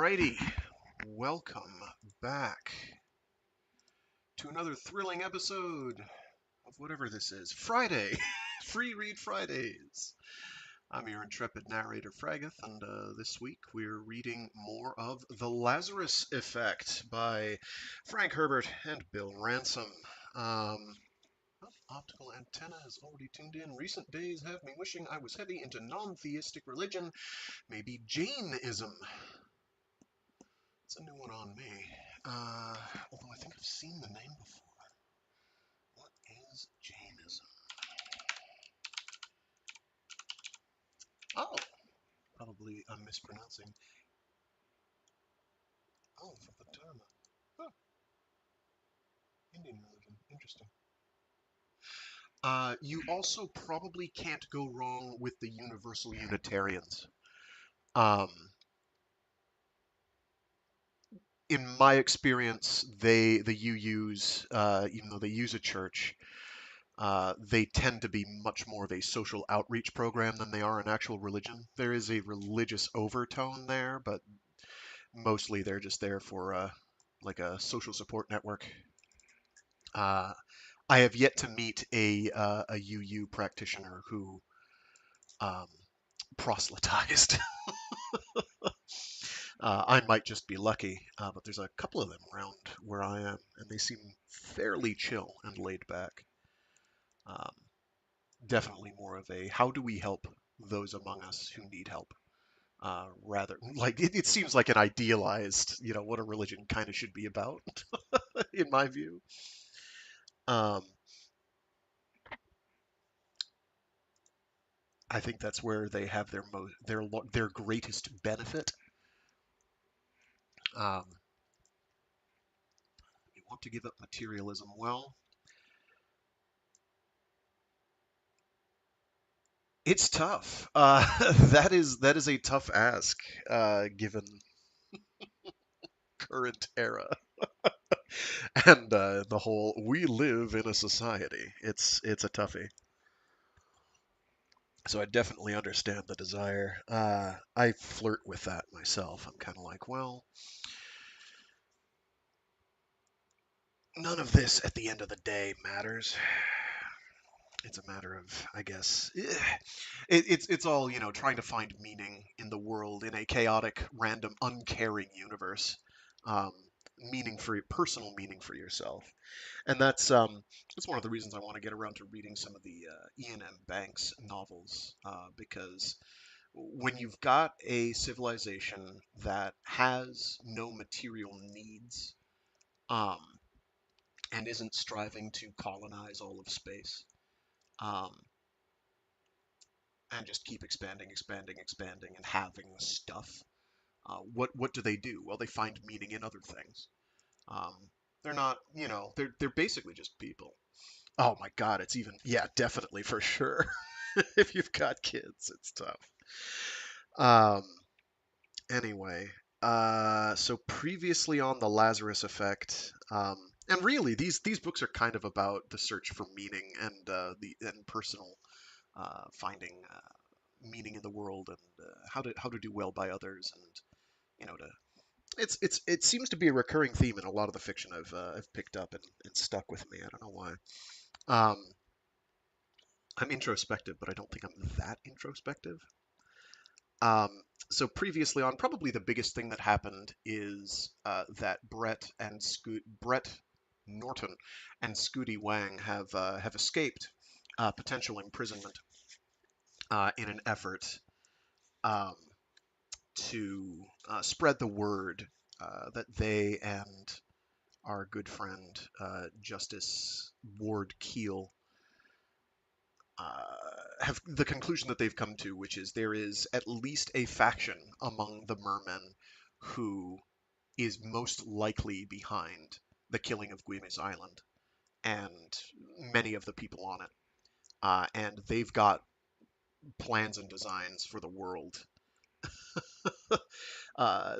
Alrighty, welcome back to another thrilling episode of whatever this is. Friday, Free Read Fridays. I'm your intrepid narrator, Fraggeth, and this week we're reading more of The Lazarus Effect by Frank Herbert and Bill Ransom. Optical antenna has already tuned in. Recent days have me wishing I was heavy into non-theistic religion, maybe Jainism. It's a new one on me. Although I think I've seen the name before. What is Jainism? Oh, probably I'm mispronouncing. Oh, for the Dharma. Huh. Indian religion. Interesting. You also probably can't go wrong with the Universal Unitarians. Um, in my experience, the UUs, even though they use a church, they tend to be much more of a social outreach program than they are an actual religion. There is a religious overtone there, but mostly they're just there for like a social support network. Uh, I have yet to meet a UU practitioner who um, proselytized. I might just be lucky, but there's a couple of them around where I am, and they seem fairly chill and laid back. Um, Definitely more of a how do we help those among us who need help, rather like it seems like an idealized, what a religion kind of should be about, in my view. Um, I think that's where they have their greatest benefit. Um, you want to give up materialism? Well, it's tough. That is a tough ask, given current era and the whole we live in a society. It's a toughie. So I definitely understand the desire. I flirt with that myself. I'm kind of like, well, none of this at the end of the day matters. It's a matter of, I guess, it's all, trying to find meaning in the world in a chaotic, random, uncaring universe. Um, Meaning for personal meaning for yourself, and that's one of the reasons I want to get around to reading some of the Ian M. Banks novels, because when you've got a civilization that has no material needs, um, and isn't striving to colonize all of space, um, and just keep expanding, expanding, expanding, and having stuff. What do they do? Well, they find meaning in other things. Um, they're not, they're basically just people. Oh my God, it's even, yeah, definitely for sure. If you've got kids, it's tough. Um, Anyway, so previously on the Lazarus Effect, and really these books are kind of about the search for meaning and and personal finding meaning in the world, and how to do well by others, and to it seems to be a recurring theme in a lot of the fiction I've picked up and stuck with me. I don't know why. Um, I'm introspective, but I don't think I'm that introspective. Um, so previously on, probably the biggest thing that happened is that Brett Norton and Scudi Wang have escaped potential imprisonment in an effort um, to spread the word that they and our good friend Justice Ward Keel have the conclusion that they've come to, which is there is at least a faction among the Mermen who is most likely behind the killing of Guimes Island and many of the people on it. And they've got plans and designs for the world.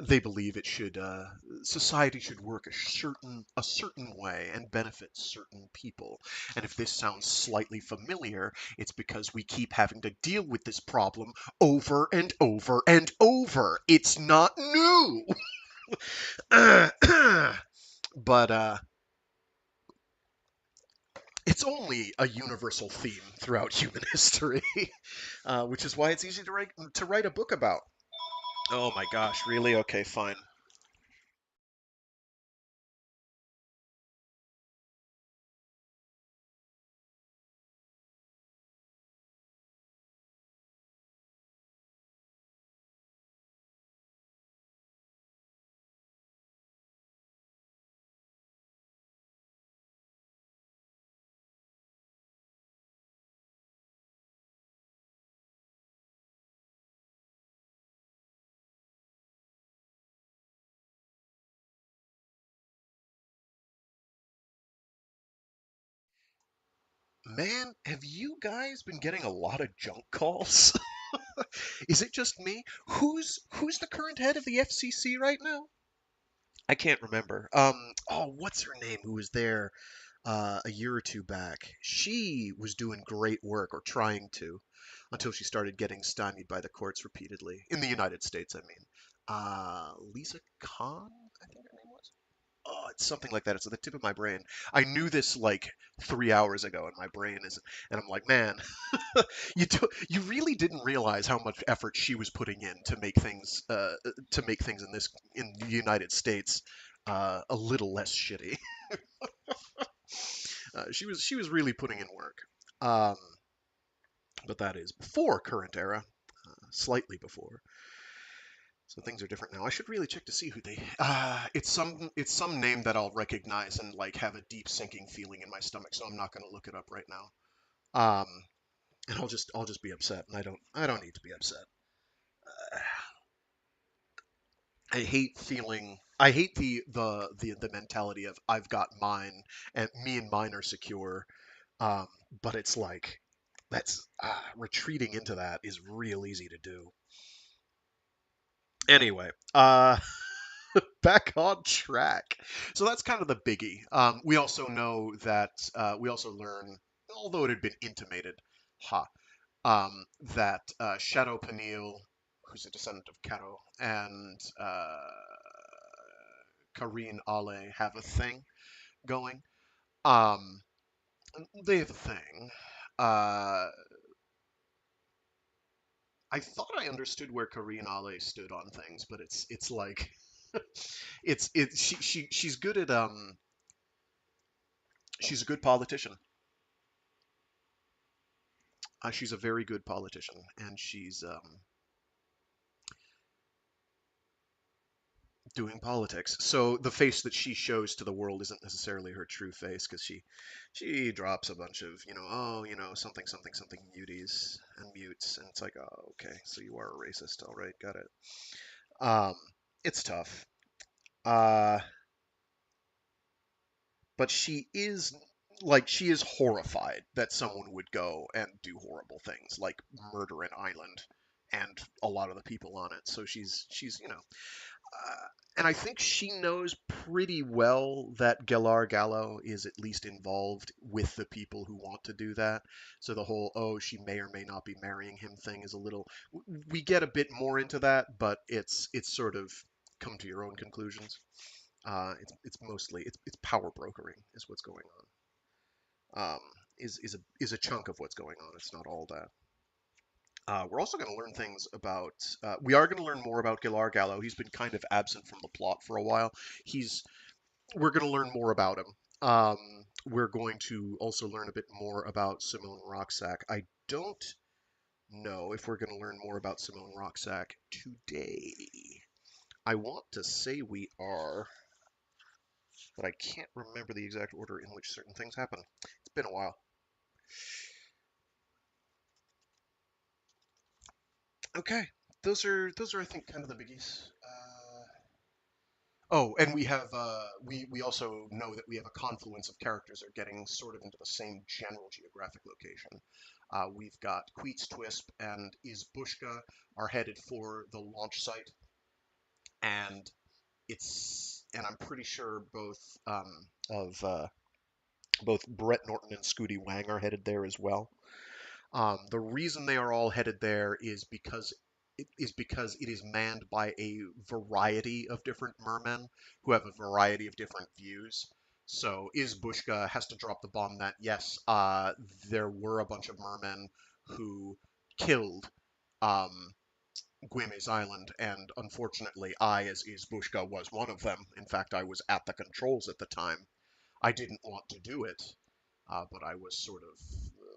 They believe society should work a certain way and benefit certain people. And if this sounds slightly familiar, it's because we keep having to deal with this problem over and over and over. It's not new. But it's only a universal theme throughout human history, which is why it's easy to write a book about. Oh my gosh, really? Okay, fine. Man, have you guys been getting a lot of junk calls? Is it just me? Who's the current head of the FCC right now? I can't remember. Oh, what's her name? Who was there a year or two back? She was doing great work, or trying to, until she started getting stymied by the courts repeatedly in the United States. I mean, Lisa Khan, I think her name was. Oh, it's something like that. It's at the tip of my brain. I knew this like 3 hours ago, and my brain is, and I'm like, man, you really didn't realize how much effort she was putting in to make things in the United States a little less shitty. She was really putting in work. Um, but that is before current era, slightly before. So things are different now. I should really check to see who they. It's some name that I'll recognize and like have a deep sinking feeling in my stomach. So I'm not going to look it up right now. Um, and I'll just be upset, and I don't need to be upset. I hate the mentality of I've got mine and me and mine are secure. Um, but it's like that's retreating into that is real easy to do. Anyway, back on track. So that's kind of the biggie. We also know that we also learn, although it had been intimated, ha, that Shadow Peniel, who's a descendant of Caro, and Karine Ale have a thing going. Um, they have a thing. Uh, I thought I understood where Karine Ale stood on things, but it's like she's good at she's a good politician. She's a very good politician, and she's doing politics. So the face that she shows to the world isn't necessarily her true face because she drops a bunch of something something something muties and mutes, and it's like, oh, okay, so you are a racist, all right, got it. Um, it's tough. Uh, but she is horrified that someone would go and do horrible things like murder an island and a lot of the people on it. So and I think she knows pretty well that Gelar Gallo is at least involved with the people who want to do that. So the whole, oh, she may or may not be marrying him thing is a little. We get a bit more into that, but it's sort of come to your own conclusions. It's mostly it's power brokering is what's going on. Is a chunk of what's going on. It's not all that. We're also going to learn things about. We are going to learn more about Gilar Gallo. He's been kind of absent from the plot for a while. He's. We're going to learn more about him. We're going to also learn a bit more about Simone Roxack. I don't know if we're going to learn more about Simone Roxack today. I want to say we are, but I can't remember the exact order in which certain things happen. It's been a while. Okay, those are I think kind of the biggies. Oh, and we also know that we have a confluence of characters that are getting sort of into the same general geographic location. We've got Queets Twisp and Izbushka are headed for the launch site, and and I'm pretty sure of both Brett Norton and Scudi Wang are headed there as well. The reason they are all headed there is because is because it is manned by a variety of different mermen who have a variety of different views. So Izbushka has to drop the bomb that yes, there were a bunch of mermen who killed um, Guime's Island, and unfortunately, I, as Izbushka, was one of them. In fact, I was at the controls at the time. I didn't want to do it, but I was sort of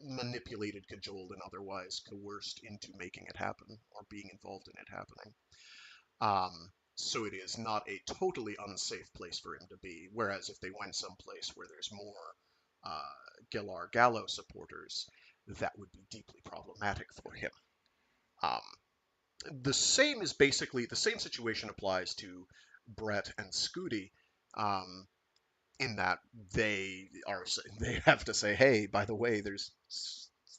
manipulated, cajoled, and otherwise coerced into making it happen or being involved in it happening. So it is not a totally unsafe place for him to be. Whereas if they went someplace where there's more Gelar Gallo supporters, that would be deeply problematic for him. Um, the same is basically the same situation applies to Brett and Scudi. Um, in that they have to say, hey, by the way, there's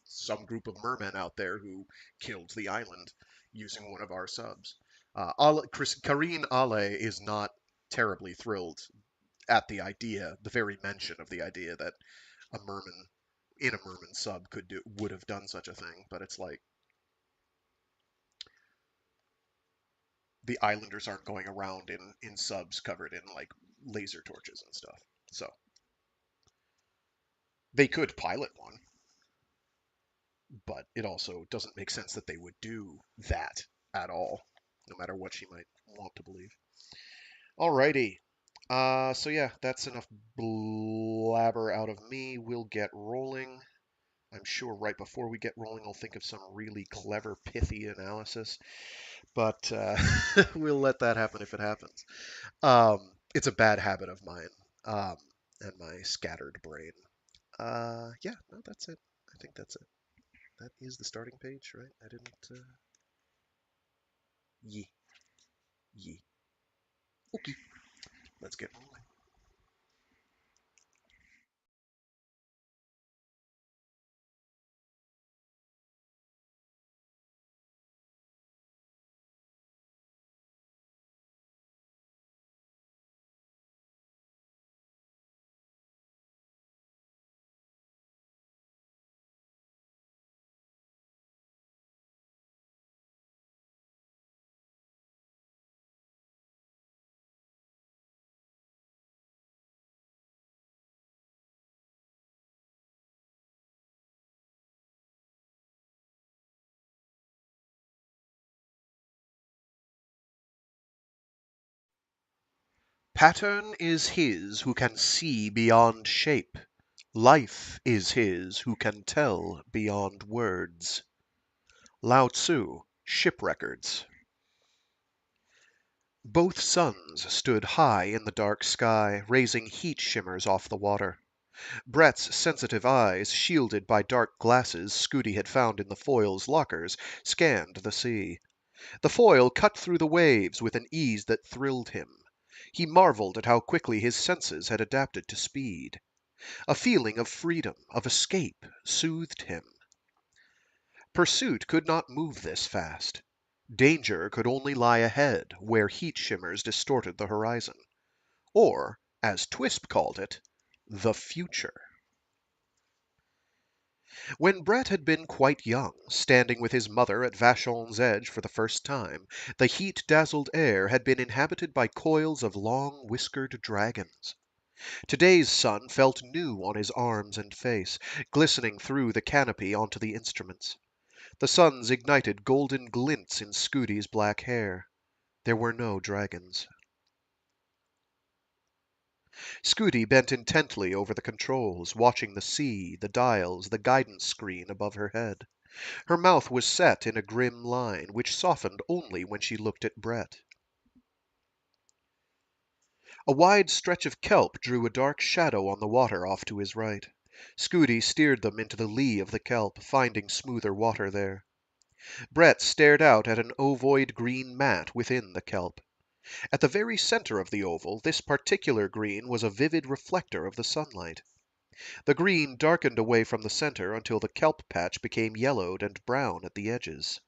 some group of mermen out there who killed the island using one of our subs. Karine Ale is not terribly thrilled at the idea, the very mention of the idea that a merman in a merman sub would have done such a thing, but it's like the islanders aren't going around in subs covered in like laser torches and stuff. So they could pilot one, but it also doesn't make sense that they would do that at all, no matter what she might want to believe. Alrighty. So yeah, that's enough blabber out of me. We'll get rolling. I'm sure right before we get rolling, I'll think of some really clever, pithy analysis, but we'll let that happen if it happens. It's a bad habit of mine, um, and my scattered brain. Yeah, no, that's it. I think that's it. That is the starting page, right? I didn't. Ye. Ye. Okay. Let's get rolling. Pattern is his who can see beyond shape. Life is his who can tell beyond words. Lao Tzu, Ship Records. Both suns stood high in the dark sky, raising heat shimmers off the water. Brett's sensitive eyes, shielded by dark glasses Scudi had found in the foil's lockers, scanned the sea. The foil cut through the waves with an ease that thrilled him. He marveled at how quickly his senses had adapted to speed. A feeling of freedom, of escape, soothed him. Pursuit could not move this fast. Danger could only lie ahead, where heat shimmers distorted the horizon. Or, as Twisp called it, the future. When Brett had been quite young, standing with his mother at Vachon's edge for the first time, the heat-dazzled air had been inhabited by coils of long, whiskered dragons. Today's sun felt new on his arms and face, glistening through the canopy onto the instruments. The suns ignited golden glints in Scudi's black hair. There were no dragons. Scudi bent intently over the controls, watching the sea, the dials, the guidance screen above her head. Her mouth was set in a grim line, which softened only when she looked at Brett. A wide stretch of kelp drew a dark shadow on the water off to his right. Scudi steered them into the lee of the kelp, finding smoother water there. Brett stared out at an ovoid green mat within the kelp. At the very center of the oval, this particular green was a vivid reflector of the sunlight. The green darkened away from the center until the kelp patch became yellowed and brown at the edges.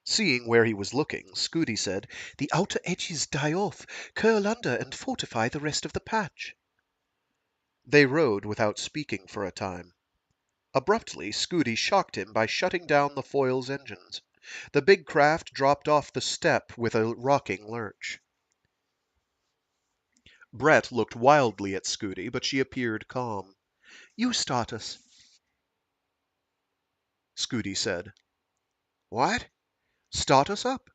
Seeing where he was looking, Scudi said, "The outer edges die off, curl under and fortify the rest of the patch." They rode without speaking for a time. Abruptly, Scudi shocked him by shutting down the foil's engines. The big craft dropped off the step with a rocking lurch. Brett looked wildly at Scudi, but she appeared calm. "You start us," Scudi said. "What?" "Start us up."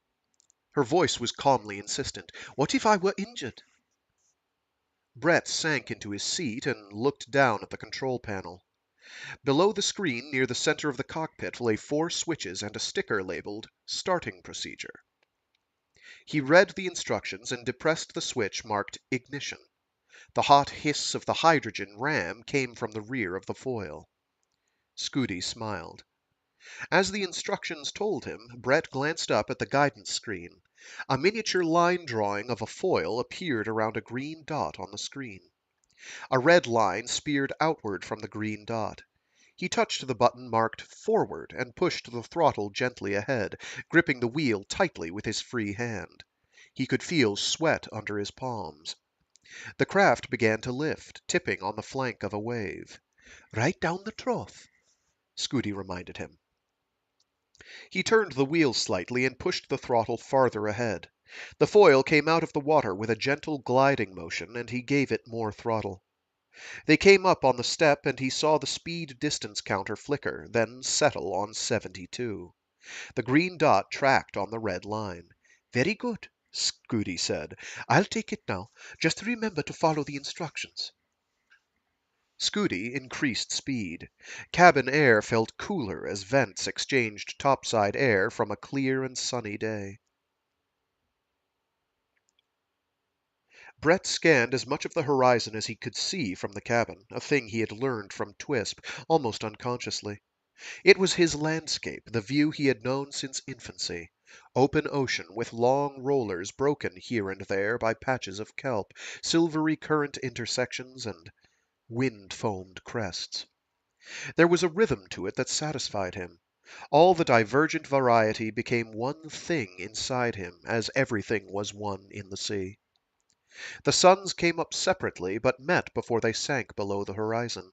Her voice was calmly insistent. "What if I were injured?" Brett sank into his seat and looked down at the control panel. Below the screen, near the center of the cockpit, lay 4 switches and a sticker labeled "Starting Procedure." He read the instructions and depressed the switch marked "Ignition." The hot hiss of the hydrogen ram came from the rear of the foil. Scudi smiled. As the instructions told him, Brett glanced up at the guidance screen. A miniature line drawing of a foil appeared around a green dot on the screen. A red line speared outward from the green dot. He touched the button marked "Forward" and pushed the throttle gently ahead, gripping the wheel tightly with his free hand. He could feel sweat under his palms. The craft began to lift, tipping on the flank of a wave. "Right down the trough," Scudi reminded him. He turned the wheel slightly and pushed the throttle farther ahead. The foil came out of the water with a gentle gliding motion, and he gave it more throttle. They came up on the step, and he saw the speed distance counter flicker, then settle on 72. The green dot tracked on the red line. "Very good," Scudi said. "I'll take it now. Just remember to follow the instructions." Scudi increased speed. Cabin air felt cooler as vents exchanged topside air from a clear and sunny day. Brett scanned as much of the horizon as he could see from the cabin, a thing he had learned from Twisp, almost unconsciously. It was his landscape, the view he had known since infancy. Open ocean, with long rollers broken here and there by patches of kelp, silvery current intersections, and wind-foamed crests. There was a rhythm to it that satisfied him. All the divergent variety became one thing inside him, as everything was one in the sea. The suns came up separately, but met before they sank below the horizon.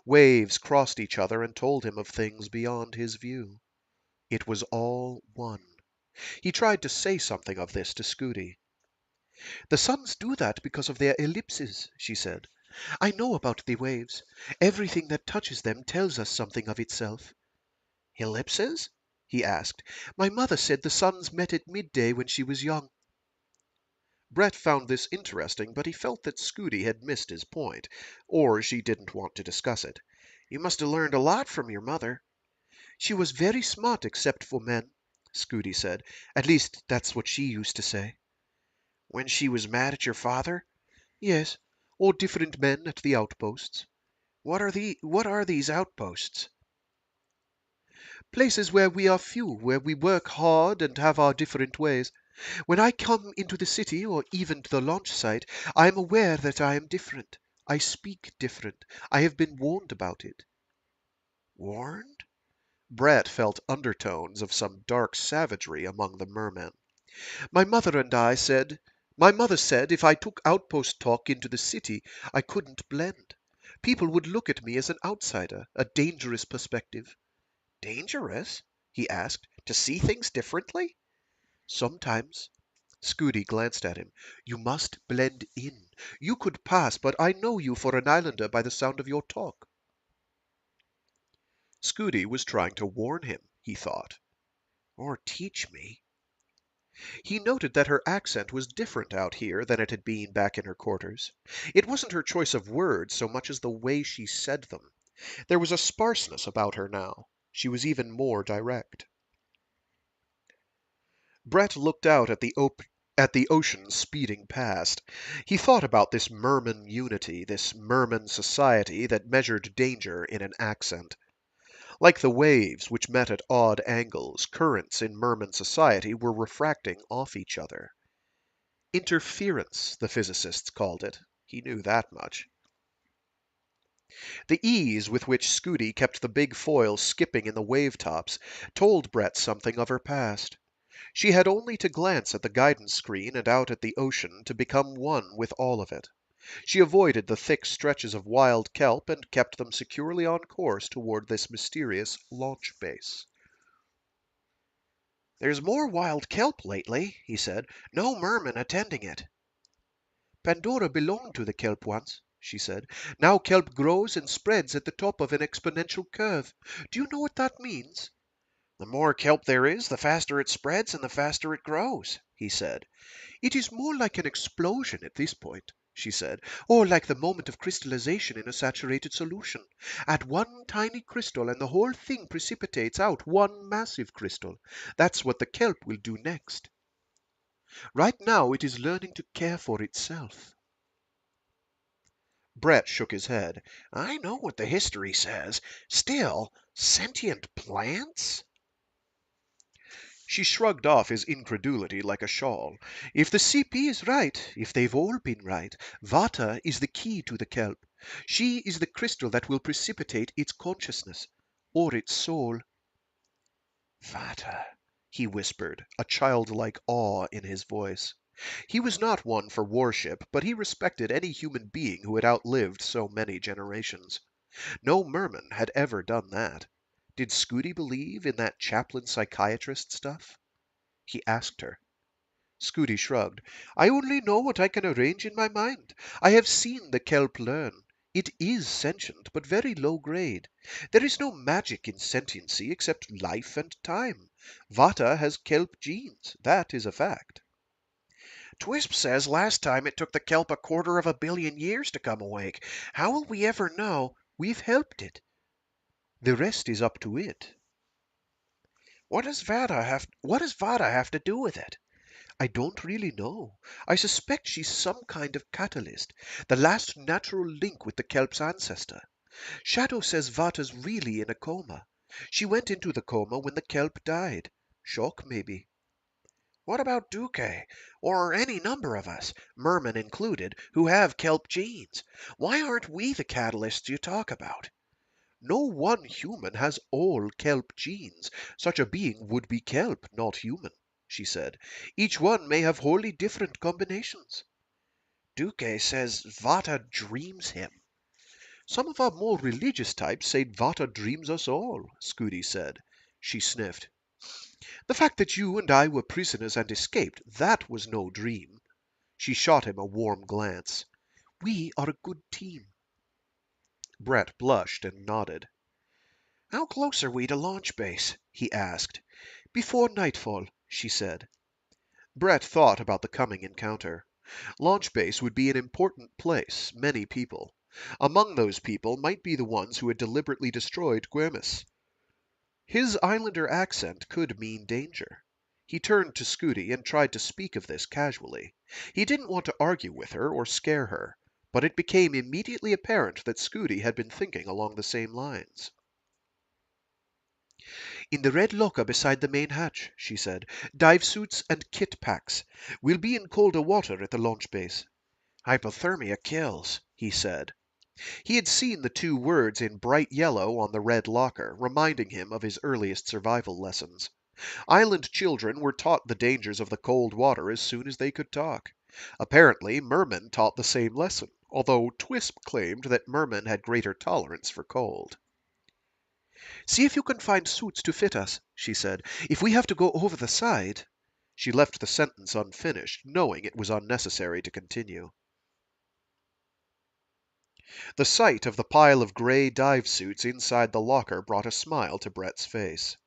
Waves crossed each other and told him of things beyond his view. It was all one. He tried to say something of this to Scudi. "The suns do that because of their ellipses," she said. "I know about the waves. Everything that touches them tells us something of itself." "Ellipses?" he asked. "My mother said the suns met at midday when she was young." Brett found this interesting, but he felt that Scudi had missed his point, or she didn't want to discuss it. "You must have learned a lot from your mother." "She was very smart except for men," Scudi said. "At least, that's what she used to say." "When she was mad at your father?" "Yes, or different men at the outposts." What are these outposts?" "Places where we are few, where we work hard and have our different ways. When I come into the city, or even to the launch site, I am aware that I am different. I speak different. I have been warned about it." "Warned?" Brett felt undertones of some dark savagery among the mermen. My mother said if I took outpost talk into the city, I couldn't blend. People would look at me as an outsider, a dangerous perspective." "Dangerous?" he asked. "To see things differently?" "Sometimes." Scudi glanced at him. "You must blend in. You could pass, but I know you for an islander by the sound of your talk." Scudi was trying to warn him, he thought. Or teach me. He noted that her accent was different out here than it had been back in her quarters. It wasn't her choice of words so much as the way she said them. There was a sparseness about her now. She was even more direct. Brett looked out at the ocean speeding past. He thought about this Mermen unity, this Mermen society that measured danger in an accent. Like the waves, which met at odd angles, currents in Merman society were refracting off each other. Interference, the physicists called it. He knew that much. The ease with which Scudi kept the big foil skipping in the wave tops told Brett something of her past. She had only to glance at the guidance screen and out at the ocean to become one with all of it. She avoided the thick stretches of wild kelp and kept them securely on course toward this mysterious launch base. There's more wild kelp lately, he said. No mermen attending it. Pandora belonged to the kelp once, she said. Now kelp grows and spreads at the top of an exponential curve. Do you know what that means? The more kelp there is, the faster it spreads and the faster it grows, he said. It is more like an explosion at this point, she said, or like the moment of crystallization in a saturated solution. Add one tiny crystal and the whole thing precipitates out one massive crystal. That's what the kelp will do next. Right now it is learning to care for itself. Brett shook his head. I know what the history says. Still, sentient plants? She shrugged off his incredulity like a shawl. If the CP is right, if they've all been right, Vata is the key to the kelp. She is the crystal that will precipitate its consciousness, or its soul. Vata, he whispered, a childlike awe in his voice. He was not one for worship, but he respected any human being who had outlived so many generations. No Merman had ever done that. Did Scudi believe in that chaplain psychiatrist stuff? He asked her. Scudi shrugged. I only know what I can arrange in my mind. I have seen the kelp learn. It is sentient, but very low grade. There is no magic in sentiency except life and time. Vata has kelp genes. That is a fact. Twisp says last time it took the kelp 250 million years to come awake. How will we ever know? We've helped it. The rest is up to it. What does Vata have to do with it? I don't really know. I suspect she's some kind of catalyst, the last natural link with the kelp's ancestor. Shadow says Vata's really in a coma. She went into the coma when the kelp died. Shock, maybe. What about Duque? Or any number of us, Mermen included, who have kelp genes? Why aren't we the catalysts you talk about? No one human has all kelp genes. Such a being would be kelp, not human, she said. Each one may have wholly different combinations. Duque says Vata dreams him. Some of our more religious types say Vata dreams us all, Scudi said. She sniffed. The fact that you and I were prisoners and escaped, that was no dream. She shot him a warm glance. We are a good team. Brett blushed and nodded. How close are we to launch base? He asked. Before nightfall, she said. Brett thought about the coming encounter. Launch base would be an important place, many people. Among those people might be the ones who had deliberately destroyed Guermis. His islander accent could mean danger. He turned to Scudi and tried to speak of this casually. He didn't want to argue with her or scare her, but it became immediately apparent that Scudi had been thinking along the same lines. In the red locker beside the main hatch, she said. Dive suits and kit packs. We'll be in colder water at the launch base. Hypothermia kills, he said. He had seen the two words in bright yellow on the red locker, reminding him of his earliest survival lessons. Island children were taught the dangers of the cold water as soon as they could talk. Apparently, Mermen taught the same lesson, although Twisp claimed that Mermen had greater tolerance for cold. See if you can find suits to fit us, she said. If we have to go over the side. She left the sentence unfinished, knowing it was unnecessary to continue. The sight of the pile of gray dive suits inside the locker brought a smile to Brett's face.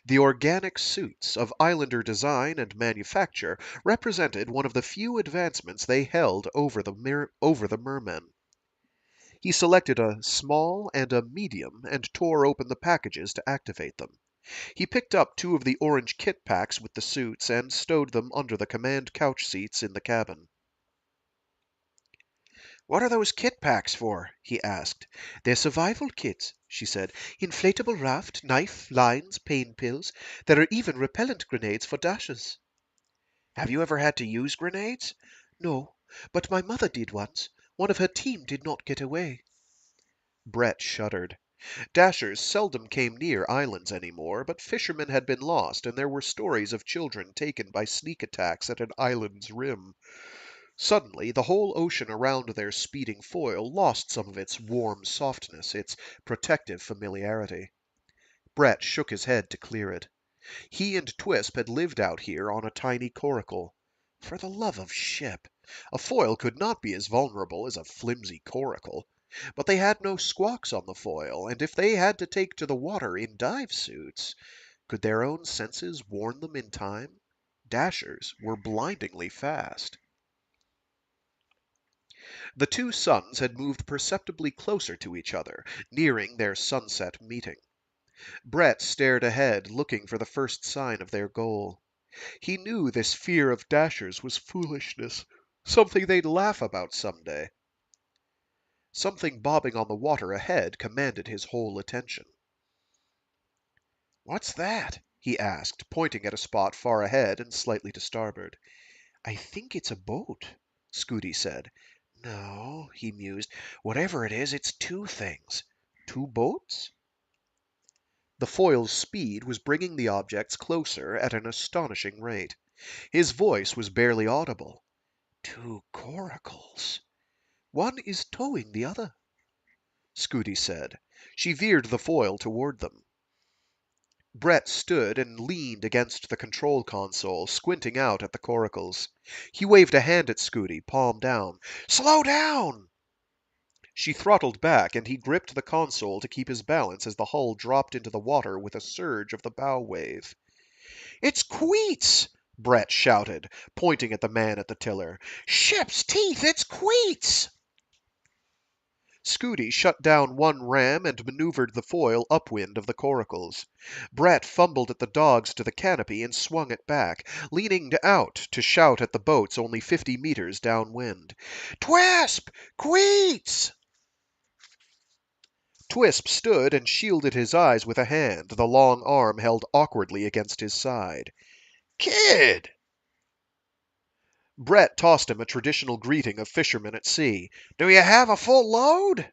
The organic suits of Islander design and manufacture represented one of the few advancements they held over the Mermen. He selected a small and a medium and tore open the packages to activate them. He picked up two of the orange kit packs with the suits and stowed them under the command couch seats in the cabin. What are those kit packs for? He asked. They're survival kits, she said. Inflatable raft, knife, lines, pain pills. There are even repellent grenades for dashes. Have you ever had to use grenades? No, but my mother did once. One of her team did not get away. Brett shuddered. Dashers seldom came near islands anymore, but fishermen had been lost, and there were stories of children taken by sneak attacks at an island's rim. Suddenly, the whole ocean around their speeding foil lost some of its warm softness, its protective familiarity. Brett shook his head to clear it. He and Twisp had lived out here on a tiny coracle. For the love of ship! A foil could not be as vulnerable as a flimsy coracle. But they had no squawks on the foil, and if they had to take to the water in dive suits, could their own senses warn them in time? Dashers were blindingly fast. The two suns had moved perceptibly closer to each other, nearing their sunset meeting. Brett stared ahead, looking for the first sign of their goal. He knew this fear of Dashers was foolishness, something they'd laugh about someday. Something bobbing on the water ahead commanded his whole attention. "What's that?" he asked, pointing at a spot far ahead and slightly to starboard. "I think it's a boat," Scudi said. "No," he mused. "Whatever it is, it's two things. Two boats?" The foil's speed was bringing the objects closer at an astonishing rate. His voice was barely audible. "Two coracles. One is towing the other," Scudi said. She veered the foil toward them. Brett stood and leaned against the control console, squinting out at the coracles. He waved a hand at Scudi, palm down. "Slow down!" She throttled back, and he gripped the console to keep his balance as the hull dropped into the water with a surge of the bow wave. "It's Queets!" Brett shouted, pointing at the man at the tiller. "Ship's teeth, it's Queets!" Scudi shut down one ram and maneuvered the foil upwind of the coracles. Brett fumbled at the dogs to the canopy and swung it back, leaning out to shout at the boats only 50 meters downwind. "Twisp! Queets!" Twisp stood and shielded his eyes with a hand, the long arm held awkwardly against his side. "Kid!" Brett tossed him a traditional greeting of fishermen at sea. "Do you have a full load?"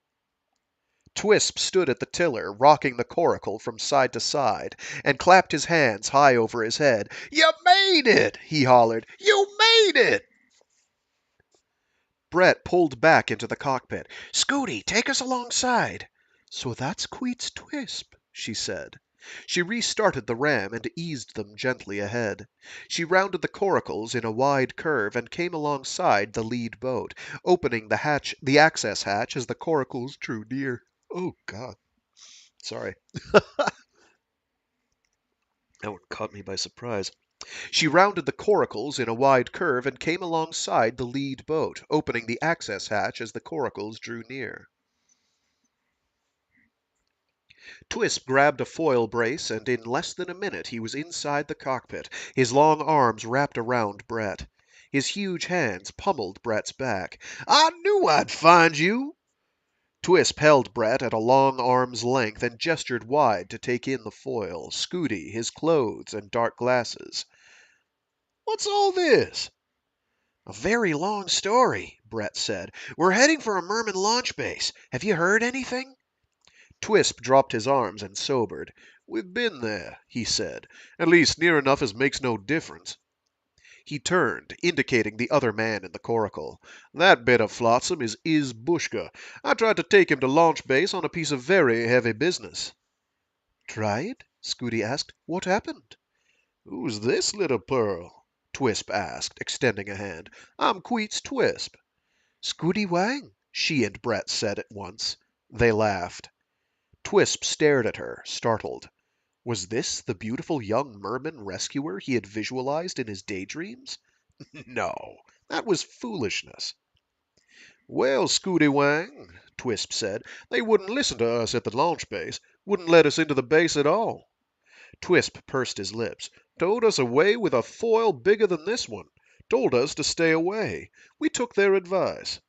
Twisp stood at the tiller, rocking the coracle from side to side, and clapped his hands high over his head. "You made it!" he hollered. "You made it!" Brett pulled back into the cockpit. "Scudi, take us alongside." "So that's Queet's Twisp," she said. She restarted the ram and eased them gently ahead. She rounded the coracles in a wide curve and came alongside the lead boat, opening the access hatch as the coracles drew near. Oh, God. Sorry. That one caught me by surprise. She rounded the coracles in a wide curve and came alongside the lead boat, opening the access hatch as the coracles drew near. Twisp grabbed a foil brace, and in less than a minute he was inside the cockpit, his long arms wrapped around Brett. His huge hands pummeled Brett's back. "I knew I'd find you!" Twisp held Brett at a long arm's length and gestured wide to take in the foil, Scudi, his clothes, and dark glasses. "What's all this?" "A very long story," Brett said. "We're heading for a Mermen launch base. Have you heard anything?" Twisp dropped his arms and sobered. "We've been there," he said. "At least near enough as makes no difference." He turned, indicating the other man in the coracle. "That bit of flotsam is Bushka. I tried to take him to launch base on a piece of very heavy business." "Tried?" Scudi asked. "What happened?" "Who's this little pearl?" Twisp asked, extending a hand. "I'm Queets Twisp." "Scudi Wang," she and Brett said at once. They laughed. Twisp stared at her, startled. Was this the beautiful young merman rescuer he had visualized in his daydreams? No, that was foolishness. "Well, Scudi Wang," Twisp said, "they wouldn't listen to us at the launch base. Wouldn't let us into the base at all." Twisp pursed his lips. "Towed us away with a foil bigger than this one. Told us to stay away. We took their advice."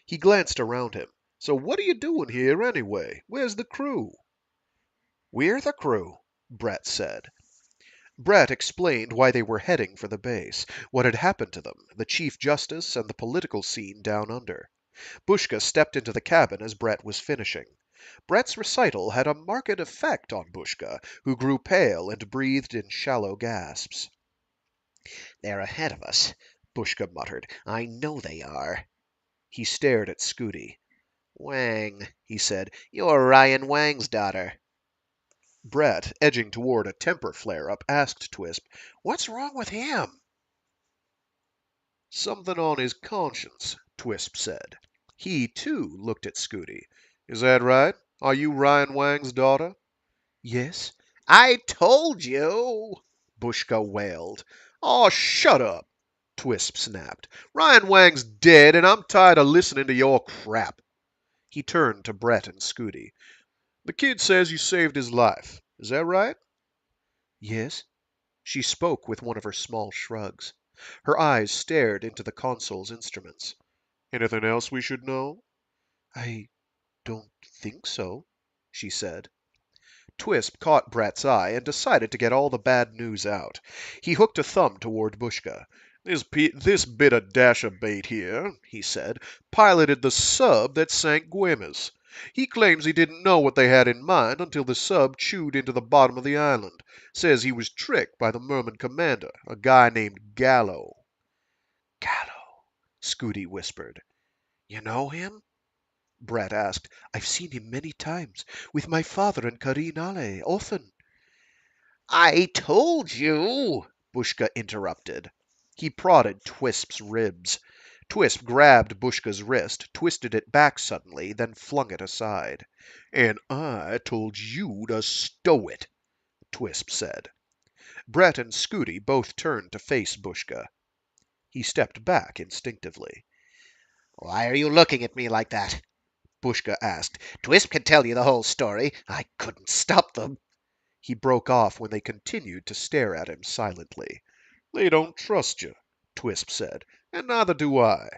He glanced around him. "So what are you doing here, anyway? Where's the crew?" "We're the crew," Brett said. Brett explained why they were heading for the base, what had happened to them, the Chief Justice, and the political scene down under. Bushka stepped into the cabin as Brett was finishing. Brett's recital had a marked effect on Bushka, who grew pale and breathed in shallow gasps. "They're ahead of us," Bushka muttered. "I know they are." He stared at Scudi. "Wang," he said. "You're Ryan Wang's daughter." Brett, edging toward a temper flare-up, asked Twisp, "What's wrong with him?" "Something on his conscience," Twisp said. He, too, looked at Scudi. "Is that right? Are you Ryan Wang's daughter?" "Yes." "I told you!" Bushka wailed. "Aw, shut up!" Twisp snapped. "Ryan Wang's dead, and I'm tired of listening to your crap." He turned to Brett and Scudi. "The kid says you saved his life. Is that right?" "Yes." She spoke with one of her small shrugs. Her eyes stared into the console's instruments. "Anything else we should know?" "I don't think so," she said. Twisp caught Brett's eye and decided to get all the bad news out. He hooked a thumb toward Bushka. "This bit of dasher bait here," he said, "piloted the sub that sank Gwemers. He claims he didn't know what they had in mind until the sub chewed into the bottom of the island. Says he was tricked by the Mermen commander, a guy named Gallo." "Gallo," Scudi whispered. "You know him?" Brett asked. "I've seen him many times, with my father and Karine Ale, often." "I told you!" Bushka interrupted. He prodded Twisp's ribs. Twisp grabbed Bushka's wrist, twisted it back suddenly, then flung it aside. "And I told you to stow it," Twisp said. Brett and Scudi both turned to face Bushka. He stepped back instinctively. "Why are you looking at me like that?" Bushka asked. "Twisp can tell you the whole story. I couldn't stop them." He broke off when they continued to stare at him silently. "They don't trust you," Twisp said, "and neither do I.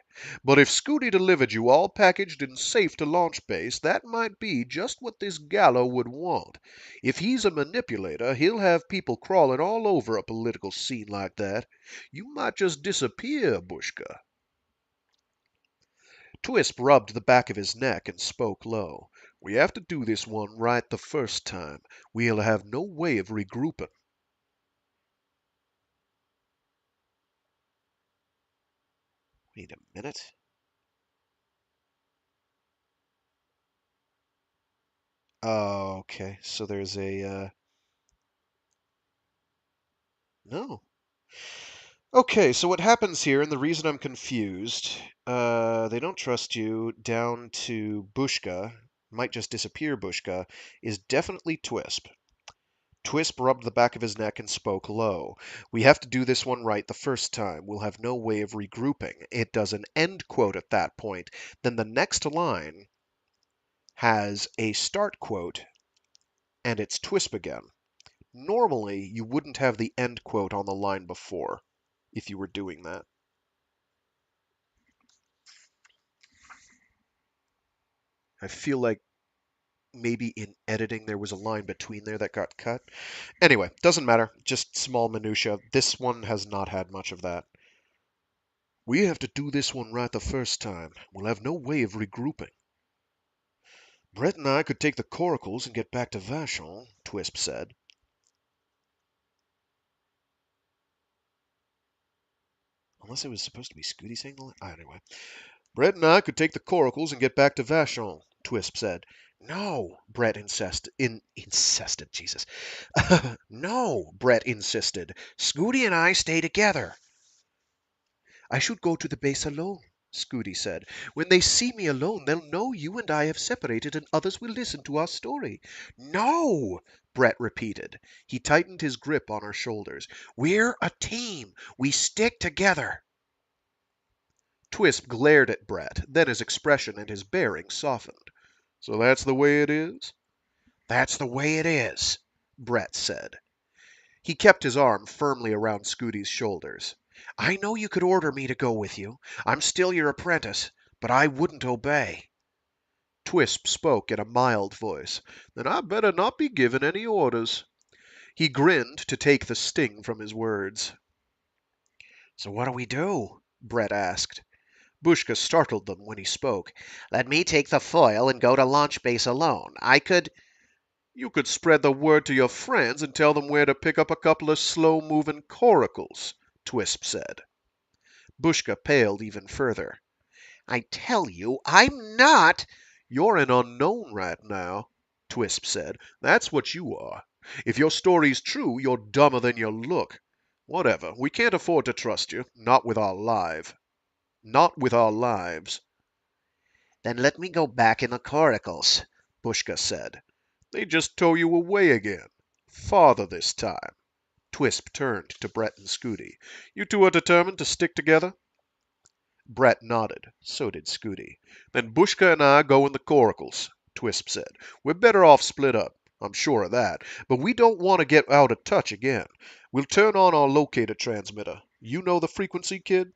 But if Scudi delivered you all packaged and safe to launch base, that might be just what this Gallo would want. If he's a manipulator, he'll have people crawling all over a political scene like that. You might just disappear, Bushka." Twisp rubbed the back of his neck and spoke low. "We have to do this one right the first time. We'll have no way of regrouping." Wait a minute. Oh, okay. So there's no. Okay, so what happens here, and the reason I'm confused, they don't trust you, down to Bushka, might just disappear Bushka, is definitely Twisp. Twisp rubbed the back of his neck and spoke low. "We have to do this one right the first time. We'll have no way of regrouping." It does an end quote at that point. Then the next line has a start quote, and it's Twisp again. Normally, you wouldn't have the end quote on the line before if you were doing that. I feel like maybe in editing there was a line between there that got cut. Anyway, doesn't matter. Just small minutia. This one has not had much of that. "We have to do this one right the first time. We'll have no way of regrouping." "Brett and I could take the coracles and get back to Vachon," Twisp said. Unless it was supposed to be Scudi saying the line. Anyway. "Brett and I could take the coracles and get back to Vachon," Twisp said. "No," Brett insisted, Jesus. "No," Brett insisted. "Scudi and I stay together." "I should go to the base alone," Scudi said. "When they see me alone, they'll know you and I have separated, and others will listen to our story." "No!" Brett repeated. He tightened his grip on her shoulders. "We're a team. We stick together." Twisp glared at Brett, then his expression and his bearing softened. "So that's the way it is?" "That's the way it is," Brett said. He kept his arm firmly around Scudi's shoulders. "I know you could order me to go with you. I'm still your apprentice, but I wouldn't obey." Twisp spoke in a mild voice. "Then I better not be giving any orders." He grinned to take the sting from his words. "So what do we do?" Brett asked. Bushka startled them when he spoke. "Let me take the foil and go to launch base alone. I could—" "You could spread the word to your friends and tell them where to pick up a couple of slow-moving coracles," Twisp said. Bushka paled even further. "I tell you, I'm not—" "You're an unknown right now," Twisp said. "That's what you are. If your story's true, you're dumber than you look. Whatever, we can't afford to trust you, not with our lives. Not with our lives. Then let me go back in the coracles, Bushka said. They just tow you away again. Farther this time. Twisp turned to Brett and Scudi. You two are determined to stick together? Brett nodded. So did Scudi. Then Bushka and I go in the coracles, Twisp said. We're better off split up. I'm sure of that. But we don't want to get out of touch again. We'll turn on our locator transmitter. You know the frequency, kid?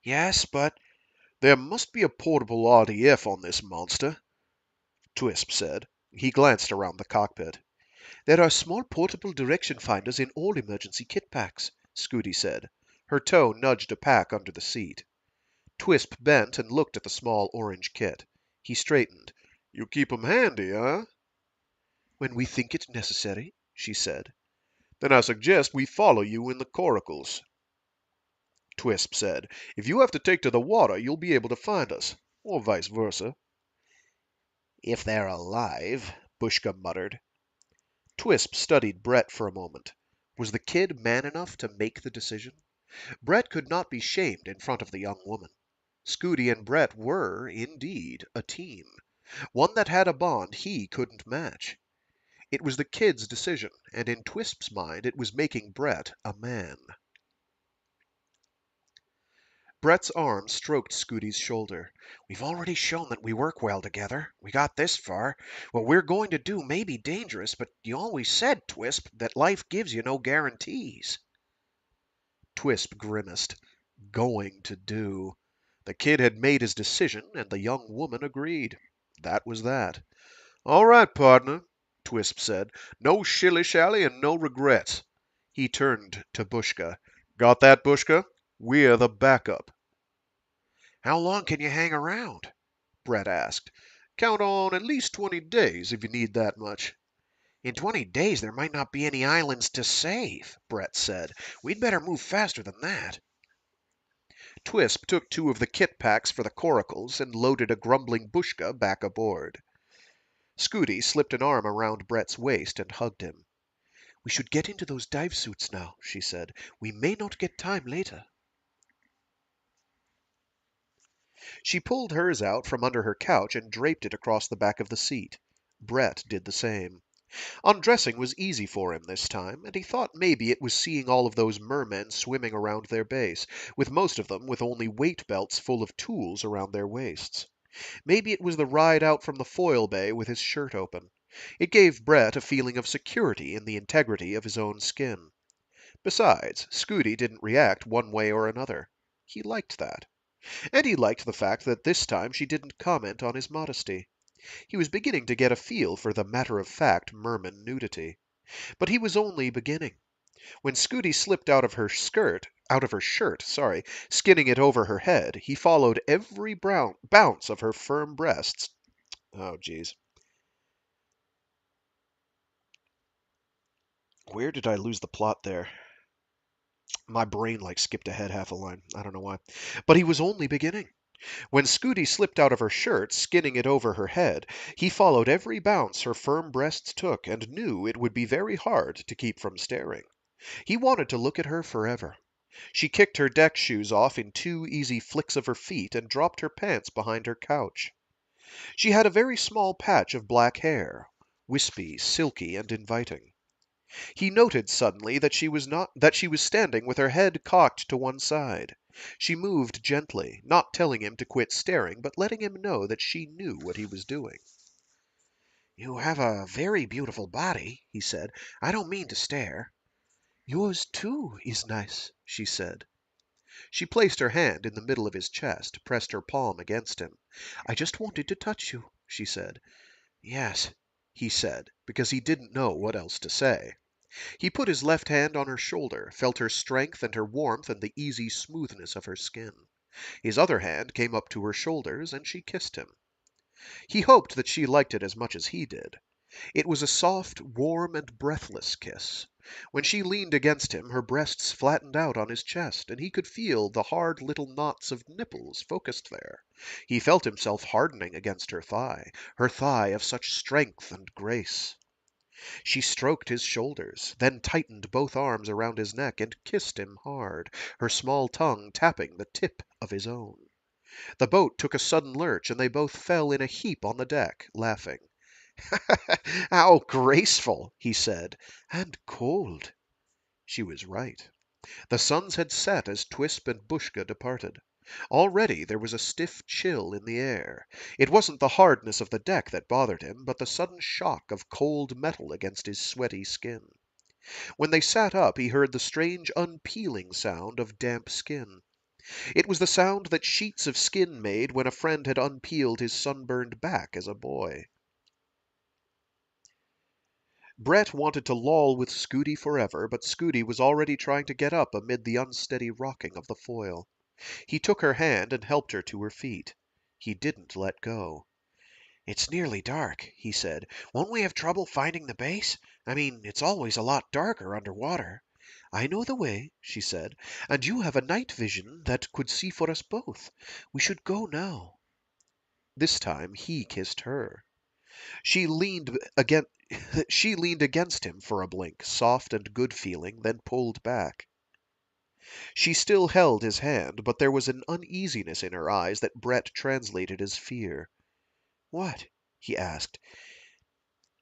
Yes, but There must be a portable RDF on this monster, Twisp said. He glanced around the cockpit. there are small portable direction finders in all emergency kit packs, Scudi said. Her toe nudged a pack under the seat. Twisp bent and looked at the small orange kit. He straightened. You keep 'em handy, huh? When we think it necessary, she said. Then I suggest we follow you in the coracles, Twisp said. If you have to take to the water, you'll be able to find us, or vice versa. If they're alive, Bushka muttered. Twisp studied Brett for a moment. Was the kid man enough to make the decision? Brett could not be shamed in front of the young woman. Scudi and Brett were, indeed, a team, one that had a bond he couldn't match. It was the kid's decision, and in Twisp's mind it was making Brett a man. Brett's arm stroked Scudi's shoulder. We've already shown that we work well together. We got this far. What we're going to do may be dangerous, but you always said, Twisp, that life gives you no guarantees. Twisp grimaced. Going to do. The kid had made his decision, and the young woman agreed. That was that. All right, partner, Twisp said. No shilly-shally and no regrets. He turned to Bushka. Got that, Bushka? We're the backup. How long can you hang around? Brett asked. Count on at least 20 days if you need that much. In 20 days there might not be any islands to save, Brett said. We'd better move faster than that. Twisp took 2 of the kit packs for the coracles and loaded a grumbling Bushka back aboard. Scudi slipped an arm around Brett's waist and hugged him. We should get into those dive suits now, she said. We may not get time later. She pulled hers out from under her couch and draped it across the back of the seat. Brett did the same. Undressing was easy for him this time, and he thought maybe it was seeing all of those mermen swimming around their base, with most of them with only weight belts full of tools around their waists. Maybe it was the ride out from the foil bay with his shirt open. It gave Brett a feeling of security in the integrity of his own skin. Besides, Scudi didn't react one way or another. He liked that. And he liked the fact that this time she didn't comment on his modesty. He was beginning to get a feel for the matter-of-fact merman nudity. But he was only beginning. When Scudi slipped out of her shirt, skinning it over her head, he followed every bounce of her firm breasts. Oh, jeez. Where did I lose the plot there? My brain skipped ahead half a line. I don't know why. But he was only beginning. When Scudi slipped out of her shirt, skinning it over her head, he followed every bounce her firm breasts took and knew it would be very hard to keep from staring. He wanted to look at her forever. She kicked her deck shoes off in 2 easy flicks of her feet and dropped her pants behind her couch. She had a very small patch of black hair, wispy, silky, and inviting. He noted suddenly that she was standing with her head cocked to one side. She moved gently, not telling him to quit staring, but letting him know that she knew what he was doing. You have a very beautiful body, he said. I don't mean to stare. Yours, too, is nice, she said. She placed her hand in the middle of his chest, pressed her palm against him. I just wanted to touch you, she said. Yes, he said, because he didn't know what else to say. He put his left hand on her shoulder, felt her strength and her warmth and the easy smoothness of her skin. His other hand came up to her shoulders, and she kissed him. He hoped that she liked it as much as he did. It was a soft, warm, and breathless kiss. When she leaned against him, her breasts flattened out on his chest, and he could feel the hard little knots of nipples focused there. He felt himself hardening against her thigh of such strength and grace. She stroked his shoulders, then tightened both arms around his neck and kissed him hard, her small tongue tapping the tip of his own. The boat took a sudden lurch, and they both fell in a heap on the deck, laughing. "How graceful!" he said. "And cold." She was right. The suns had set as Twisp and Bushka departed. Already there was a stiff chill in the air. It wasn't the hardness of the deck that bothered him, but the sudden shock of cold metal against his sweaty skin. When they sat up, he heard the strange unpeeling sound of damp skin. It was the sound that sheets of skin made when a friend had unpeeled his sunburned back as a boy. Brett wanted to loll with Scudi forever, but Scudi was already trying to get up amid the unsteady rocking of the foil. He took her hand and helped her to her feet. He didn't let go. "It's nearly dark," he said. "Won't we have trouble finding the base? I mean, it's always a lot darker under water." "I know the way," she said, "and you have a night vision that could see for us both. We should go now." This time he kissed her. She leaned again she leaned against him for a blink, soft and good-feeling, then pulled back. She still held his hand, but there was an uneasiness in her eyes that Brett translated as fear. "What?" he asked.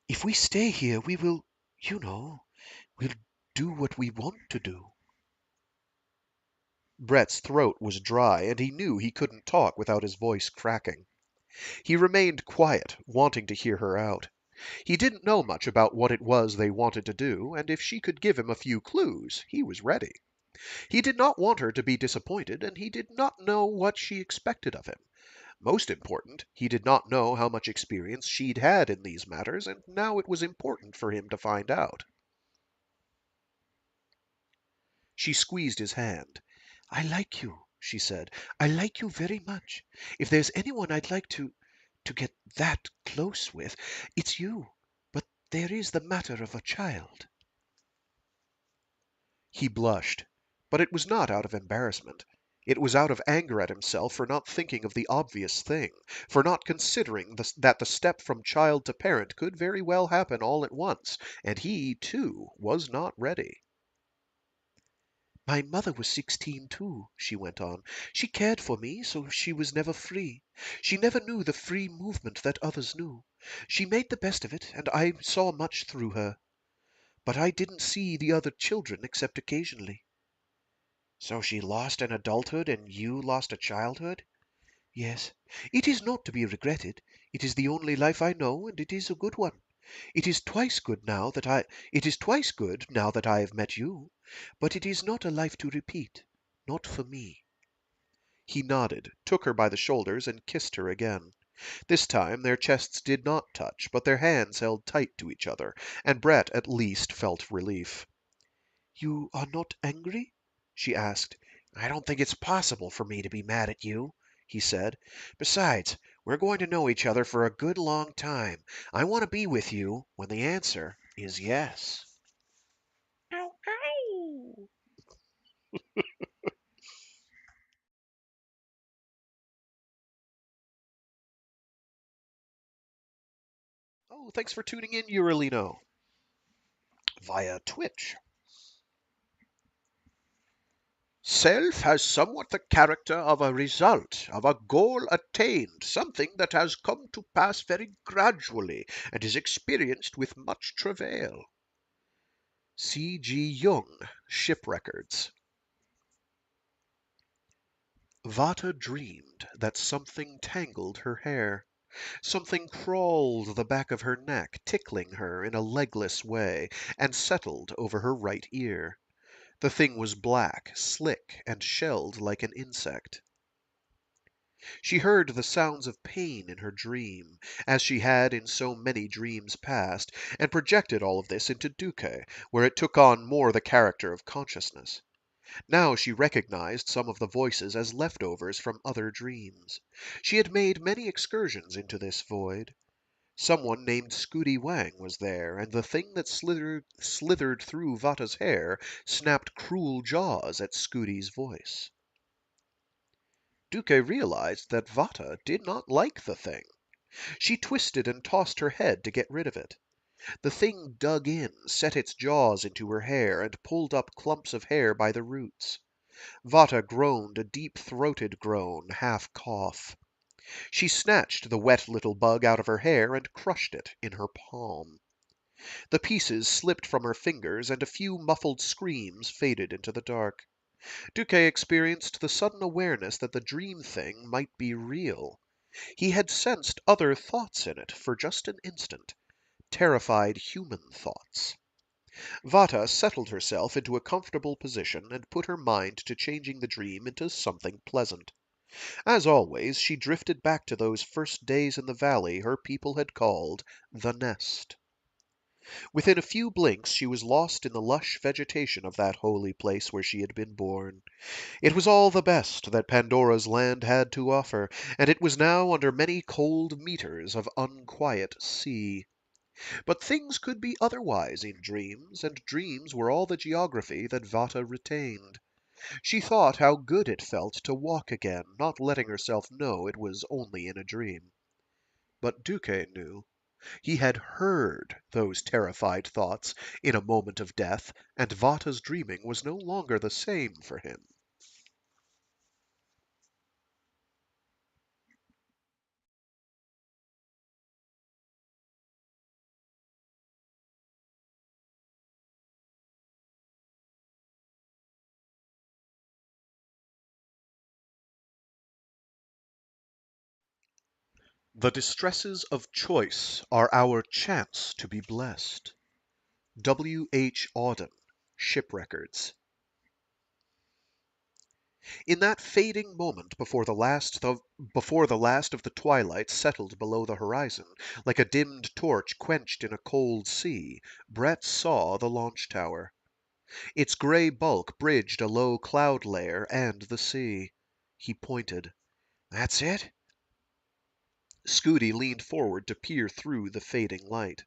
"If we stay here, we will, you know, we'll do what we want to do." Brett's throat was dry, and he knew he couldn't talk without his voice cracking. He remained quiet, wanting to hear her out. He didn't know much about what it was they wanted to do, and if she could give him a few clues, he was ready. He did not want her to be disappointed, and he did not know what she expected of him. Most important, he did not know how much experience she'd had in these matters, and now it was important for him to find out. She squeezed his hand. "I like you," she said. "I like you very much. If there's anyone I'd like to get that close with, it's you. But there is the matter of a child." He blushed, but it was not out of embarrassment. It was out of anger at himself for not thinking of the obvious thing, for not considering that the step from child to parent could very well happen all at once, and he, too, was not ready. "My mother was 16 too," she went on. "She cared for me, so she was never free. She never knew the free movement that others knew. She made the best of it, and I saw much through her. But I didn't see the other children except occasionally." "So she lost an adulthood, and you lost a childhood?" "Yes. It is not to be regretted. It is the only life I know, and it is a good one. It is twice good now that I have met you. But it is not a life to repeat. Not for me." He nodded, took her by the shoulders, and kissed her again. This time their chests did not touch, but their hands held tight to each other, and Brett at least felt relief. "You are not angry?" she asked. "I don't think it's possible for me to be mad at you," he said. "Besides, we're going to know each other for a good long time. I want to be with you when the answer is yes." Ow, ow. Oh, thanks for tuning in, Uralino, via Twitch. Self has somewhat the character of a result, of a goal attained, something that has come to pass very gradually and is experienced with much travail. C. G. Jung, Ship Records. Vata dreamed that something tangled her hair. Something crawled the back of her neck, tickling her in a legless way, and settled over her right ear. The thing was black, slick, and shelled like an insect. She heard the sounds of pain in her dream, as she had in so many dreams past, and projected all of this into Duque, where it took on more the character of consciousness. Now she recognized some of the voices as leftovers from other dreams. She had made many excursions into this void. Someone named Scudi Wang was there, and the thing that slithered through Vata's hair snapped cruel jaws at Scudi's voice. Duque realized that Vata did not like the thing. She twisted and tossed her head to get rid of it. The thing dug in, set its jaws into her hair, and pulled up clumps of hair by the roots. Vata groaned a deep-throated groan, half cough. She snatched the wet little bug out of her hair and crushed it in her palm. The pieces slipped from her fingers, and a few muffled screams faded into the dark. Duque experienced the sudden awareness that the dream thing might be real. He had sensed other thoughts in it for just an instant, terrified human thoughts. Vata settled herself into a comfortable position and put her mind to changing the dream into something pleasant. As always, she drifted back to those first days in the valley her people had called the Nest. Within a few blinks she was lost in the lush vegetation of that holy place where she had been born. It was all the best that Pandora's land had to offer, and it was now under many cold meters of unquiet sea. But things could be otherwise in dreams, and dreams were all the geography that Vata retained. She thought how good it felt to walk again, not letting herself know it was only in a dream. But Duque knew. He had heard those terrified thoughts in a moment of death, and Vata's dreaming was no longer the same for him. The distresses of choice are our chance to be blessed. W.H. Auden, Ship Records. In that fading moment before the last of the twilight settled below the horizon, like a dimmed torch quenched in a cold sea, Brett saw the launch tower. Its gray bulk bridged a low cloud layer and the sea. He pointed. "That's it?" Scudi leaned forward to peer through the fading light.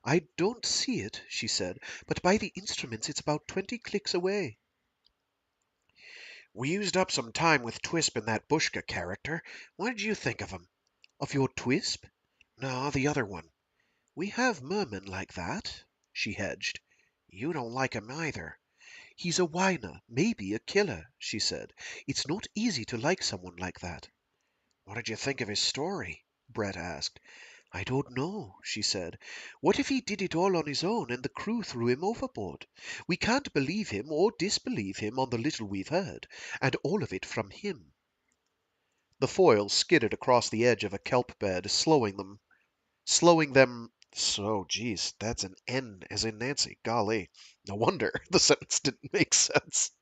"I don't see it," she said, "but by the instruments it's about 20 clicks away." "We used up some time with Twisp and that Bushka character. What did you think of him?" "Of your Twisp?" "No, the other one." "We have Mermen like that," she hedged. "You don't like him either." "He's a whiner, maybe a killer," she said. "It's not easy to like someone like that." "What did you think of his story?" Brett asked. "I don't know," she said. "What if he did it all on his own and the crew threw him overboard? We can't believe him or disbelieve him on the little we've heard, and all of it from him." The foil skidded across the edge of a kelp bed, slowing them. So, geez, that's an N as in Nancy. Golly. No wonder the sentence didn't make sense.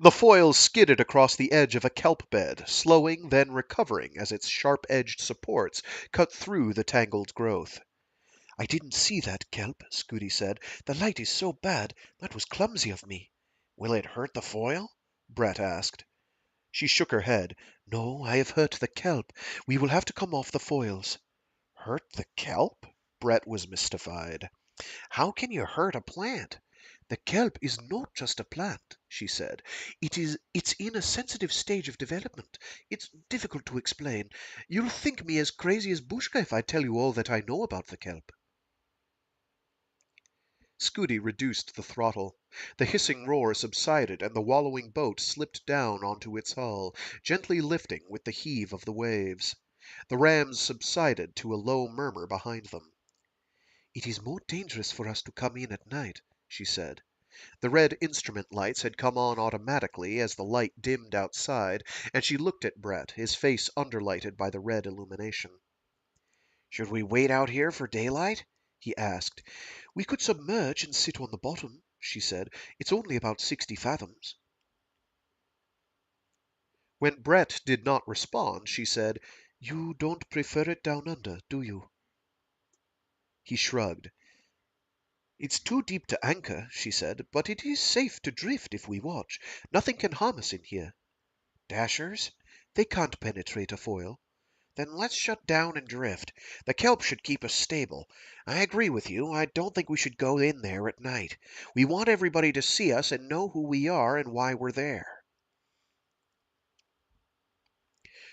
The foil skidded across the edge of a kelp bed, slowing, then recovering as its sharp-edged supports cut through the tangled growth. "I didn't see that kelp," Scudi said. "The light is so bad. That was clumsy of me." "Will it hurt the foil?" Brett asked. She shook her head. "No, I have hurt the kelp. We will have to come off the foils." "Hurt the kelp?" Brett was mystified. "How can you hurt a plant?" "The kelp is not just a plant," she said. It's in a sensitive stage of development. It's difficult to explain. You'll think me as crazy as Bushka if I tell you all that I know about the kelp." Scudi reduced the throttle. The hissing roar subsided, and the wallowing boat slipped down onto its hull, gently lifting with the heave of the waves. The rams subsided to a low murmur behind them. "It is more dangerous for us to come in at night," she said. The red instrument lights had come on automatically as the light dimmed outside, and she looked at Brett, his face underlighted by the red illumination. "Should we wait out here for daylight?" he asked. "We could submerge and sit on the bottom," she said. "It's only about 60 fathoms." When Brett did not respond, she said, "You don't prefer it down under, do you?" He shrugged. "It's too deep to anchor," she said, "but it is safe to drift if we watch. Nothing can harm us in here." "Dashers?" "They can't penetrate a foil." "Then let's shut down and drift. The kelp should keep us stable. I agree with you. I don't think we should go in there at night. We want everybody to see us and know who we are and why we're there."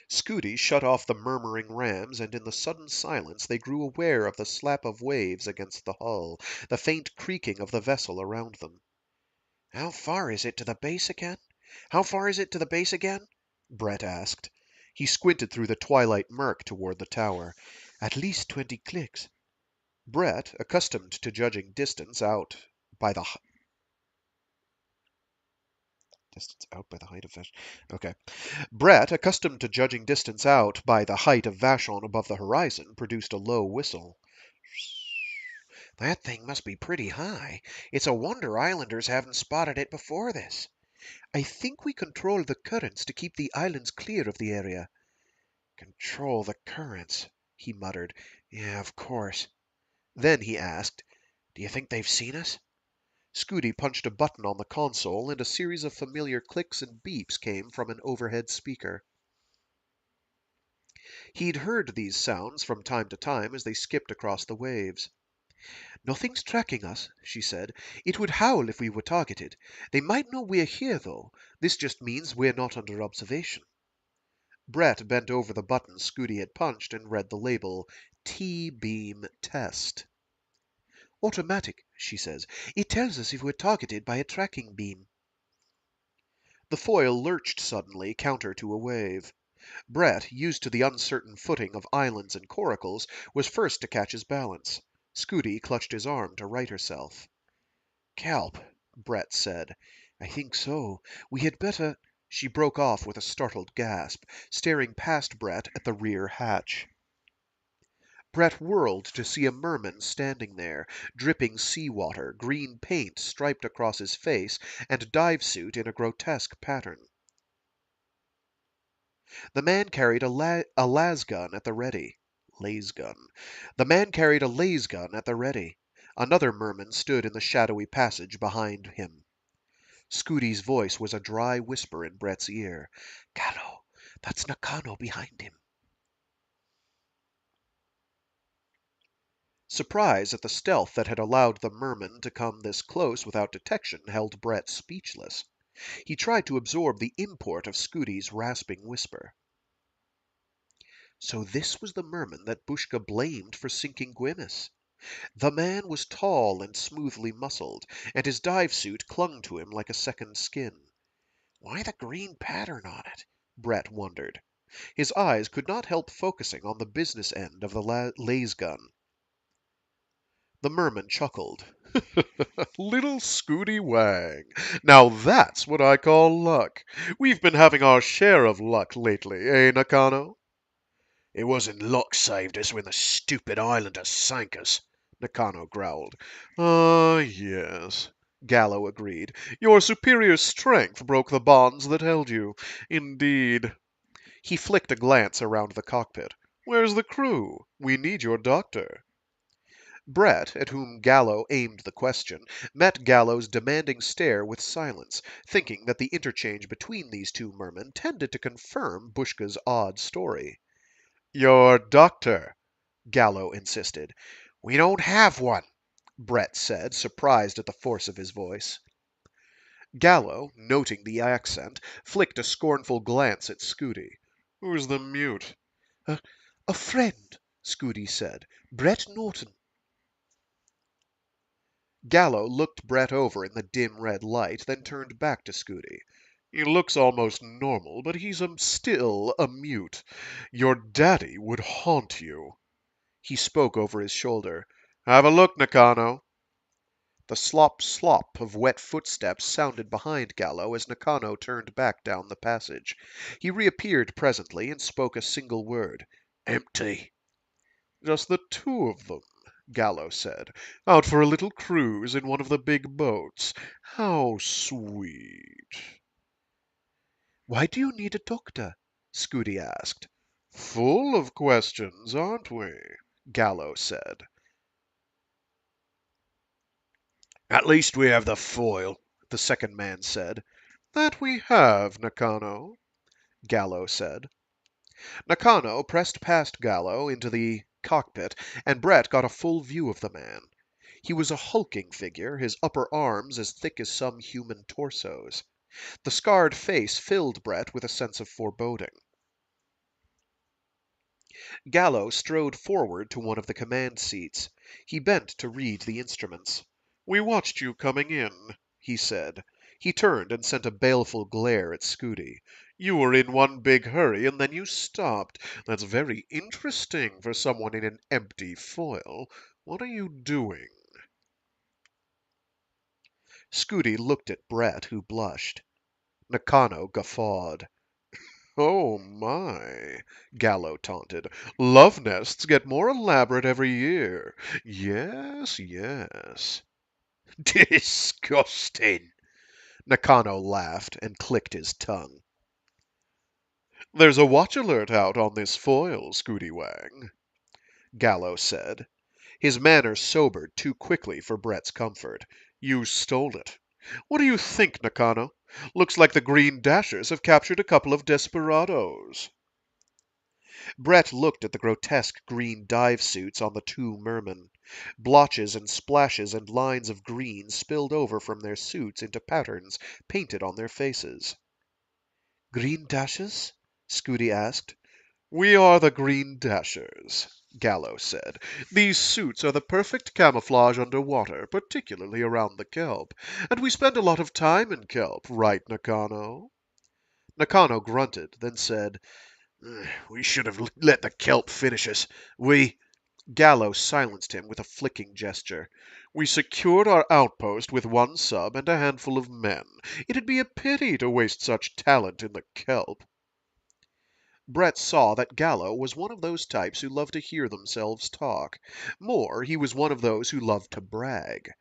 Scudi shut off the murmuring rams, and in the sudden silence they grew aware of the slap of waves against the hull, the faint creaking of the vessel around them. "How far is it to the base again? How far is it to the base again?" Brett asked. He squinted through the twilight murk toward the tower. "At least 20 clicks." Brett, accustomed to judging by the distance out by the height of Vashon. Okay. Brett, accustomed to judging distance out by the height of Vashon above the horizon, produced a low whistle. "That thing must be pretty high. It's a wonder islanders haven't spotted it before this." "I think we control the currents to keep the islands clear of the area." "Control the currents," he muttered. "Yeah, of course." Then he asked, "Do you think they've seen us?" Scudi punched a button on the console, and a series of familiar clicks and beeps came from an overhead speaker. He'd heard these sounds from time to time as they skipped across the waves. "Nothing's tracking us," she said. "It would howl if we were targeted. They might know we're here, though. This just means we're not under observation." Brett bent over the button Scudi had punched and read the label, T-beam test. "Automatic," she says. "It tells us if we're targeted by a tracking beam." The foil lurched suddenly, counter to a wave. Brett, used to the uncertain footing of islands and coracles, was first to catch his balance. Scudi clutched his arm to right herself. "Kelp," Brett said. "I think so. We had better—" She broke off with a startled gasp, staring past Brett at the rear hatch. Brett whirled to see a merman standing there, dripping seawater, green paint striped across his face, and dive suit in a grotesque pattern. The man carried a las-gun at the ready. Laze-gun. The man carried a laze-gun at the ready. Another merman stood in the shadowy passage behind him. Scudi's voice was a dry whisper in Brett's ear. "Gallo, that's Nakano behind him." Surprise at the stealth that had allowed the merman to come this close without detection held Brett speechless. He tried to absorb the import of Scudi's rasping whisper. So this was the merman that Bushka blamed for sinking Gwyneth. The man was tall and smoothly muscled, and his dive suit clung to him like a second skin. Why the green pattern on it? Brett wondered. His eyes could not help focusing on the business end of the laze gun. The merman chuckled. "Little Scudi Wang. Now that's what I call luck. We've been having our share of luck lately, eh, Nakano?" "It wasn't luck saved us when the stupid islander sank us," Nakano growled. "Ah, yes," Gallo agreed. "Your superior strength broke the bonds that held you. Indeed." He flicked a glance around the cockpit. "Where's the crew? We need your doctor." Brett, at whom Gallo aimed the question, met Gallo's demanding stare with silence, thinking that the interchange between these two mermen tended to confirm Bushka's odd story. "Your doctor," Gallo insisted. "We don't have one," Brett said, surprised at the force of his voice. Gallo, noting the accent, flicked a scornful glance at Scudi. "Who's the mute?" "A friend," Scudi said. "Brett Norton." Gallo looked Brett over in the dim red light, then turned back to Scudi. "He looks almost normal, but he's still a mute. Your daddy would haunt you." He spoke over his shoulder. "Have a look, Nakano." The slop slop of wet footsteps sounded behind Gallo as Nakano turned back down the passage. He reappeared presently and spoke a single word. "Empty." "Just the two of them," Gallo said. "Out for a little cruise in one of the big boats. How sweet." "Why do you need a doctor?" Scudi asked. "Full of questions, aren't we?" Gallo said. "At least we have the foil," the second man said. "That we have, Nakano," Gallo said. Nakano pressed past Gallo into the cockpit, and Brett got a full view of the man. He was a hulking figure, his upper arms as thick as some human torsos. The scarred face filled Brett with a sense of foreboding. Gallo strode forward to one of the command seats. He bent to read the instruments. We watched you coming in, he said. He turned and sent a baleful glare at Scudi. You were in one big hurry, and then you stopped. That's very interesting for someone in an empty foil. What are you doing? Scudi looked at Brett, who blushed. Nakano guffawed. Oh my, Gallo taunted. Love nests get more elaborate every year. Yes, yes. Disgusting! Nakano laughed and clicked his tongue. There's a watch alert out on this foil, Scudi Wang, Gallo said. His manner sobered too quickly for Brett's comfort. You stole it. What do you think, Nakano? Looks like the Green Dashers have captured a couple of desperados. Brett looked at the grotesque green dive suits on the two mermen. Blotches and splashes and lines of green spilled over from their suits into patterns painted on their faces. Green dashes? Scudi asked. We are the Green Dashers, Gallo said. These suits are the perfect camouflage under water, particularly around the kelp. And we spend a lot of time in kelp, right, Nakano? Nakano grunted, then said, We should have let the kelp finish us. Gallo silenced him with a flicking gesture. We secured our outpost with one sub and a handful of men. It'd be a pity to waste such talent in the kelp. Brett saw that Gallo was one of those types who love to hear themselves talk. More, he was one of those who loved to brag.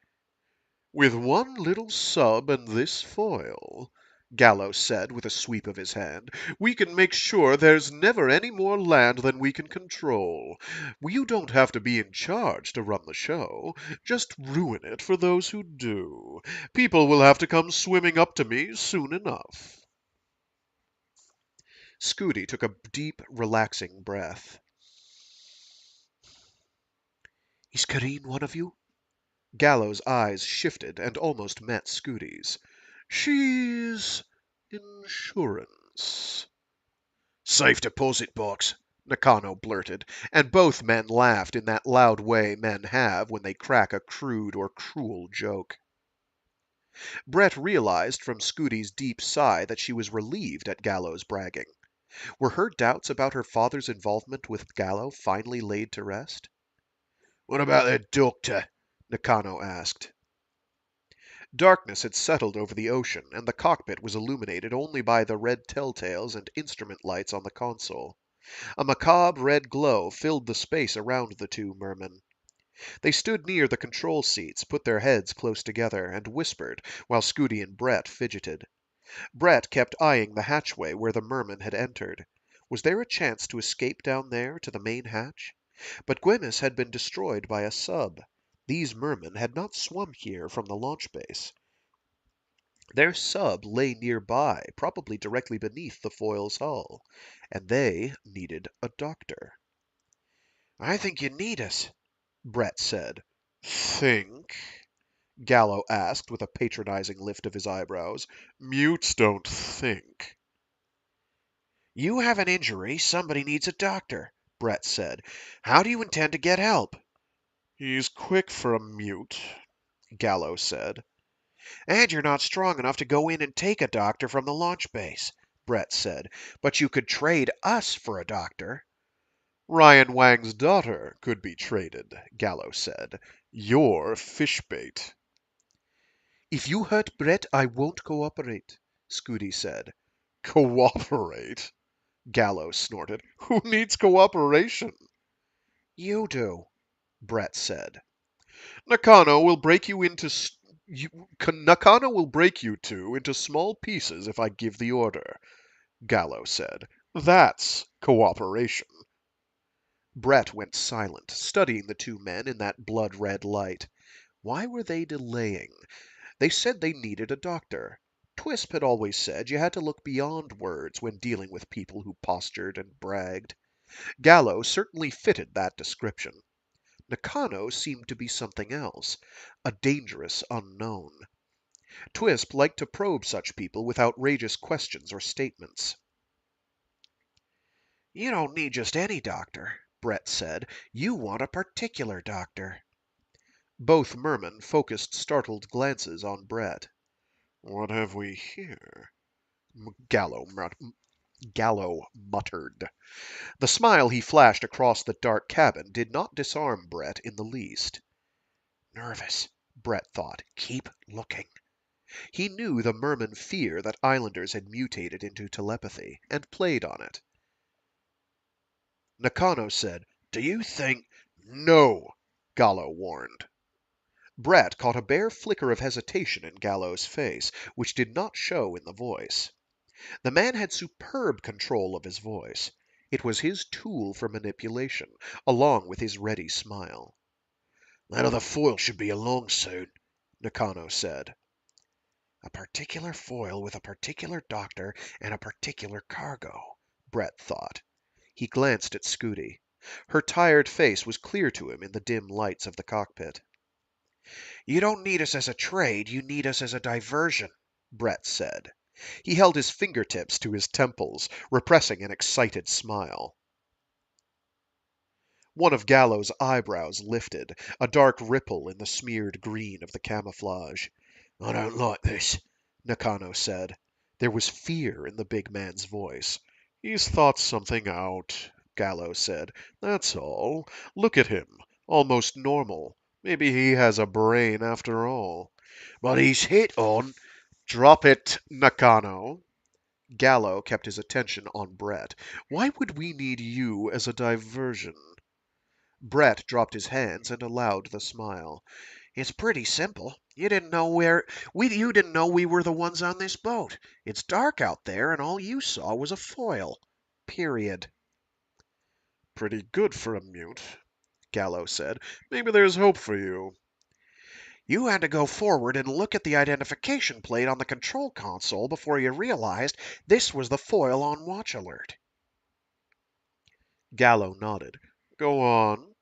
With one little sub and this foil, Gallo said with a sweep of his hand, we can make sure there's never any more land than we can control. You don't have to be in charge to run the show. Just ruin it for those who do. People will have to come swimming up to me soon enough. Scudi took a deep, relaxing breath. Is Kareen one of you? Gallo's eyes shifted and almost met Scudi's. She's insurance. Safe deposit box, Nakano blurted, and both men laughed in that loud way men have when they crack a crude or cruel joke. Brett realized from Scudi's deep sigh that she was relieved at Gallo's bragging. Were her doubts about her father's involvement with Gallo finally laid to rest? What about the doctor? Nakano asked. Darkness had settled over the ocean, and the cockpit was illuminated only by the red telltales and instrument lights on the console. A macabre red glow filled the space around the two mermen. They stood near the control seats, put their heads close together, and whispered, while Scudi and Brett fidgeted. Brett kept eyeing the hatchway where the merman had entered. Was there a chance to escape down there to the main hatch? But Gwynnis had been destroyed by a sub. These mermen had not swum here from the launch base. Their sub lay nearby, probably directly beneath the foil's hull, and they needed a doctor. I think you need us, Brett said. Think? Gallo asked with a patronizing lift of his eyebrows. Mutes don't think. You have an injury. Somebody needs a doctor, Brett said. How do you intend to get help? He's quick for a mute, Gallo said. And you're not strong enough to go in and take a doctor from the launch base, Brett said. But you could trade us for a doctor. Ryan Wang's daughter could be traded, Gallo said. You're fish bait. If you hurt Brett, I won't cooperate, Scudi said. Cooperate? Gallo snorted. Who needs cooperation? You do, Brett said. Nakano will break you into Nakano will break you two into small pieces if I give the order, Gallo said. That's cooperation. Brett went silent, studying the two men in that blood-red light. Why were they delaying? They said they needed a doctor. Twisp had always said you had to look beyond words when dealing with people who postured and bragged. Gallo certainly fitted that description. Nakano seemed to be something else, a dangerous unknown. Twisp liked to probe such people with outrageous questions or statements. You don't need just any doctor, Brett said. You want a particular doctor. Both mermen focused startled glances on Brett. What have we here? Gallo muttered. The smile he flashed across the dark cabin did not disarm Brett in the least. Nervous, Brett thought. Keep looking. He knew the merman fear that islanders had mutated into telepathy, and played on it. Nakano said, "Do you think—" "No," Gallo warned. Brett caught a bare flicker of hesitation in Gallo's face, which did not show in the voice. The man had superb control of his voice. It was his tool for manipulation, along with his ready smile. "That other foil should be along soon," Nakano said. A particular foil with a particular doctor and a particular cargo, Brett thought. He glanced at Scudi. Her tired face was clear to him in the dim lights of the cockpit. "You don't need us as a trade, you need us as a diversion," Brett said. He held his fingertips to his temples, repressing an excited smile. One of Gallo's eyebrows lifted, a dark ripple in the smeared green of the camouflage. "I don't like this," Nakano said. There was fear in the big man's voice. He's thought something out, Gallo said. That's all. Look at him. Almost normal. Maybe he has a brain after all. "But he's hit on—" Drop it, Nakano. Gallo kept his attention on Brett. Why would we need you as a diversion? Brett dropped his hands and allowed the smile. "It's pretty simple. You didn't know we were the ones on this boat. It's dark out there, and all you saw was a foil. Period." Pretty good for a mute, Gallo said. Maybe there's hope for you. "You had to go forward and look at the identification plate on the control console before you realized this was the foil on watch alert." Gallo nodded. Go on.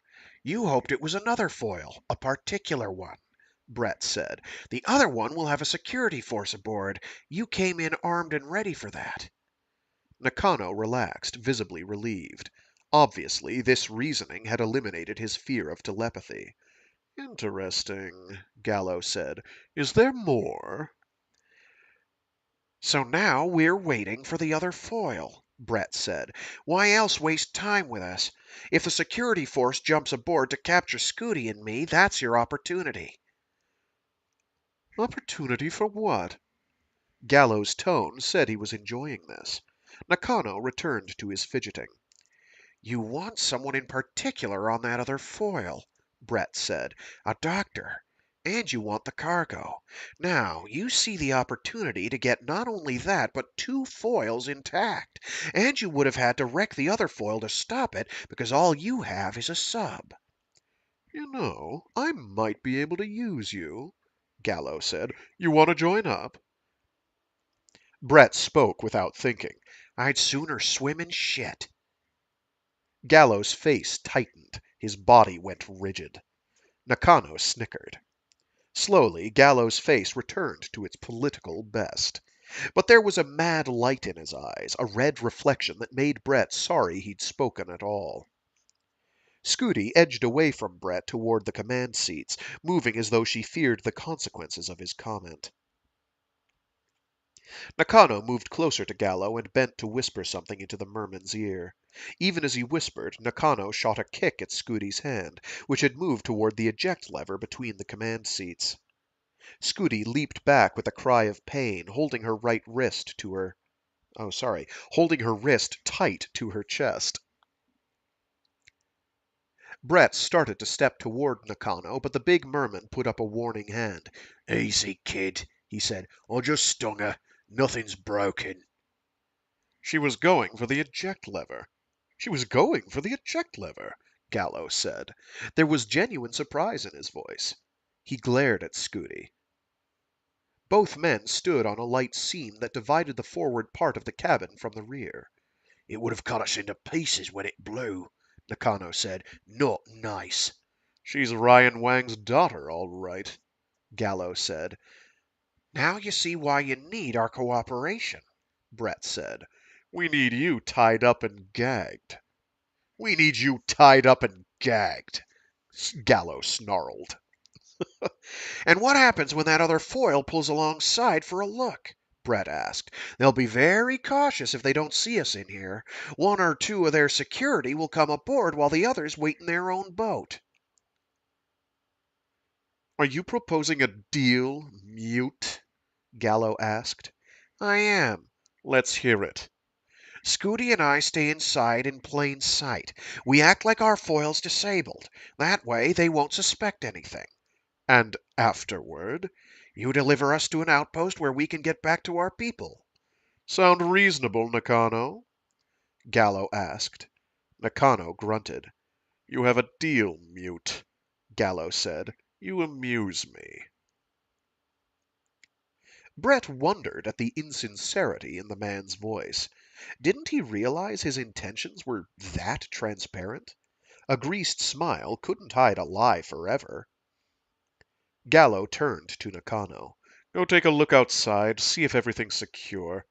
"You hoped it was another foil, a particular one," Brett said. "The other one will have a security force aboard. You came in armed and ready for that." Nakano relaxed, visibly relieved. Obviously, this reasoning had eliminated his fear of telepathy. Interesting, Gallo said. Is there more? "So now we're waiting for the other foil," Brett said. "Why else waste time with us? If the security force jumps aboard to capture Scudi and me, that's your opportunity." Opportunity for what? Gallo's tone said he was enjoying this. Nakano returned to his fidgeting. "You want someone in particular on that other foil," Brett said. "A doctor. And you want the cargo. Now, you see the opportunity to get not only that, but two foils intact. And you would have had to wreck the other foil to stop it, because all you have is a sub." You know, I might be able to use you, Gallo said. You want to join up? Brett spoke without thinking. "I'd sooner swim in shit." Gallo's face tightened. His body went rigid. Nakano snickered. Slowly, Gallo's face returned to its political best. But there was a mad light in his eyes, a red reflection that made Brett sorry he'd spoken at all. Scudi edged away from Brett toward the command seats, moving as though she feared the consequences of his comment. Nakano moved closer to Gallo and bent to whisper something into the merman's ear. Even as he whispered, Nakano shot a kick at Scudi's hand, which had moved toward the eject lever between the command seats. Scudi leaped back with a cry of pain, holding her wrist tight to her chest. Brett started to step toward Nakano, but the big merman put up a warning hand. "Easy, kid," he said. "I just stung her. Nothing's broken." She was going for the eject lever. "She was going for the eject lever," Gallo said. There was genuine surprise in his voice. He glared at Scudi. Both men stood on a light seam that divided the forward part of the cabin from the rear. "It would have cut us into pieces when it blew," Nakano said. "Not nice." She's Ryan Wang's daughter, all right, Gallo said. "Now you see why you need our cooperation," Brett said. We need you tied up and gagged. We need you tied up and gagged, Gallo snarled. And what happens when that other foil pulls alongside for a look? Brett asked. They'll be very cautious if they don't see us in here. One or two of their security will come aboard while the others wait in their own boat. Are you proposing a deal, mute? Gallo asked. I am. Let's hear it. Scudi and I stay inside in plain sight. We act like our foil's disabled. That way they won't suspect anything. And afterward, you deliver us to an outpost where we can get back to our people. Sound reasonable, Nakano? Gallo asked. Nakano grunted. You have a deal, mute, Gallo said. You amuse me. Brett wondered at the insincerity in the man's voice. Didn't he realize his intentions were that transparent? A greased smile couldn't hide a lie forever. Gallo turned to Nakano. Go take a look outside, see if everything's secure.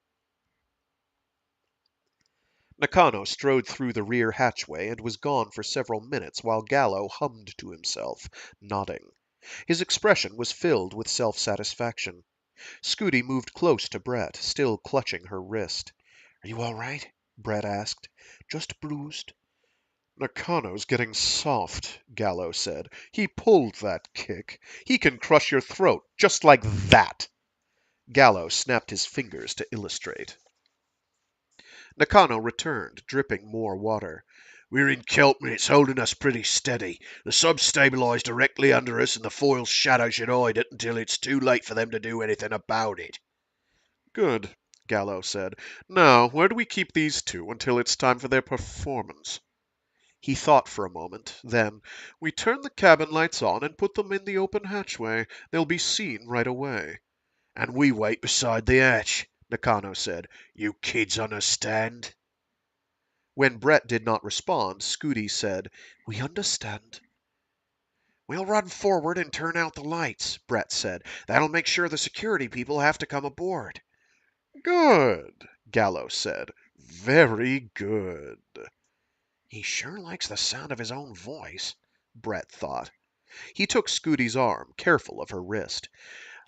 Nakano strode through the rear hatchway and was gone for several minutes while Gallo hummed to himself, nodding. His expression was filled with self-satisfaction. Scudi moved close to Brett, still clutching her wrist. Are you all right? Brett asked. Just bruised. Nakano's getting soft, Gallo said. He pulled that kick. He can crush your throat just like that. Gallo snapped his fingers to illustrate. Nakano returned, dripping more water. We're in kelp and it's holding us pretty steady. The sub's stabilized directly under us and the foil's shadow should hide it until it's too late for them to do anything about it. Good, Gallo said. Now, where do we keep these two until it's time for their performance? He thought for a moment. Then, we turn the cabin lights on and put them in the open hatchway. They'll be seen right away. And we wait beside the hatch, Nakano said. You kids understand? When Brett did not respond, Scudi said, We understand. We'll run forward and turn out the lights, Brett said. That'll make sure the security people have to come aboard. Good, Gallo said. Very good. He sure likes the sound of his own voice, Brett thought. He took Scudi's arm, careful of her wrist.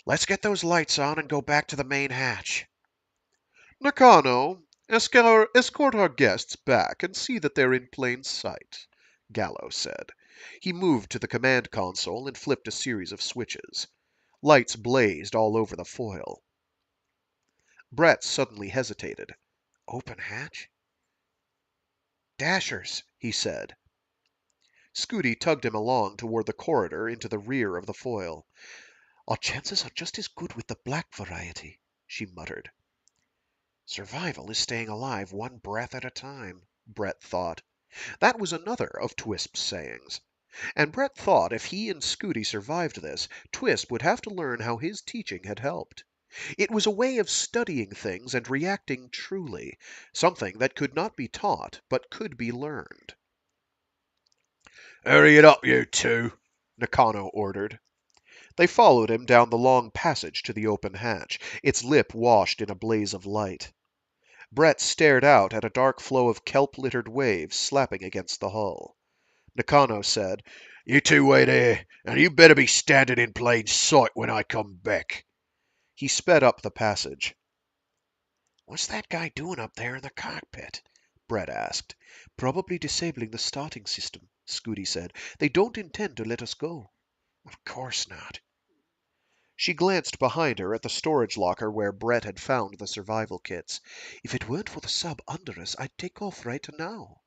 Let's get those lights on and go back to the main hatch. Nakano, escort our guests back and see that they're in plain sight, Gallo said. He moved to the command console and flipped a series of switches. Lights blazed all over the foil. Brett suddenly hesitated. Open hatch? Dashers, he said. Scudi tugged him along toward the corridor into the rear of the foil. Our chances are just as good with the black variety, she muttered. Survival is staying alive one breath at a time, Brett thought. That was another of Twisp's sayings. And Brett thought if he and Scudi survived this, Twisp would have to learn how his teaching had helped. It was a way of studying things and reacting truly, something that could not be taught, but could be learned. Hurry it up, you two, Nakano ordered. They followed him down the long passage to the open hatch, its lip washed in a blaze of light. Brett stared out at a dark flow of kelp-littered waves slapping against the hull. Nakano said, You two wait here, and you better be standing in plain sight when I come back. He sped up the passage. What's that guy doing up there in the cockpit? Brett asked. Probably disabling the starting system, Scudi said. They don't intend to let us go. Of course not. She glanced behind her at the storage locker where Brett had found the survival kits. If it weren't for the sub under us, I'd take off right now.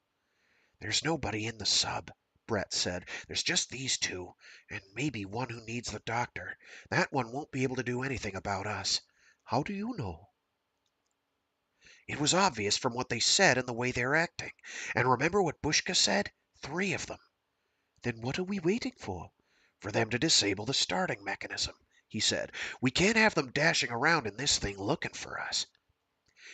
There's nobody in the sub, Brett said. There's just these two, and maybe one who needs the doctor. That one won't be able to do anything about us. How do you know? It was obvious from what they said and the way they're acting. And remember what Bushka said? 3 of them. Then what are we waiting for? For them to disable the starting mechanism, he said. We can't have them dashing around in this thing looking for us.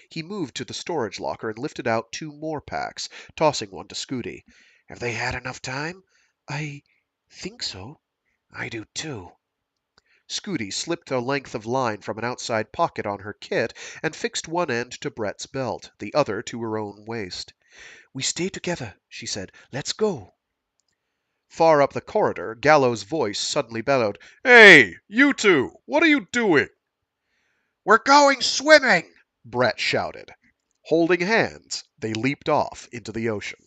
He moved to the storage locker and lifted out 2 more packs, tossing one to Scudi. Have they had enough time? I think so. I do too. Scudi slipped a length of line from an outside pocket on her kit and fixed one end to Brett's belt, the other to her own waist. "We stay together," she said. "Let's go." Far up the corridor, Gallo's voice suddenly bellowed, "Hey, you two! What are you doing?" "We're going swimming!" Brett shouted. Holding hands, they leaped off into the ocean.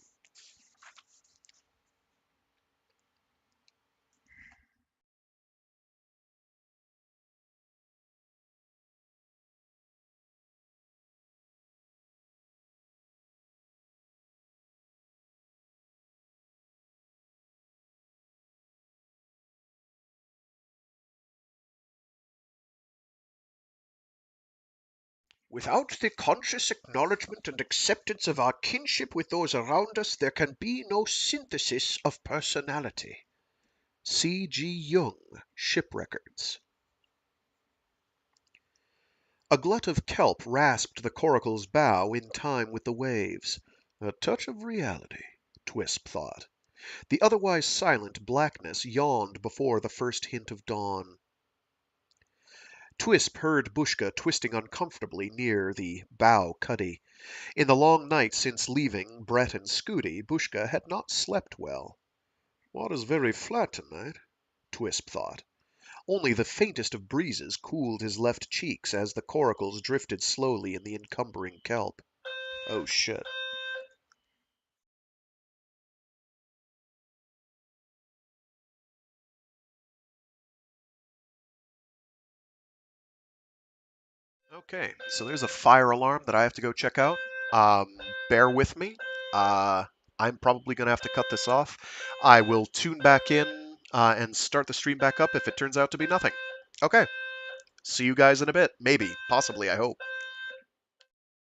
Without the conscious acknowledgement and acceptance of our kinship with those around us, there can be no synthesis of personality. C.G. Jung, Ship Records. A glut of kelp rasped the coracle's bow in time with the waves. A touch of reality, Twisp thought. The otherwise silent blackness yawned before the first hint of dawn. Twisp heard Bushka twisting uncomfortably near the bow cuddy. In the long night since leaving Brett and Scudi, Bushka had not slept well. "Water's very flat tonight," Twisp thought. Only the faintest of breezes cooled his left cheeks as the coracles drifted slowly in the encumbering kelp. Oh shit. Okay, so there's a fire alarm that I have to go check out. Um, Bear with me. Uh, I'm probably going to have to cut this off. I will tune back in and start the stream back up if it turns out to be nothing. Okay, see you guys in a bit. Maybe, possibly, I hope.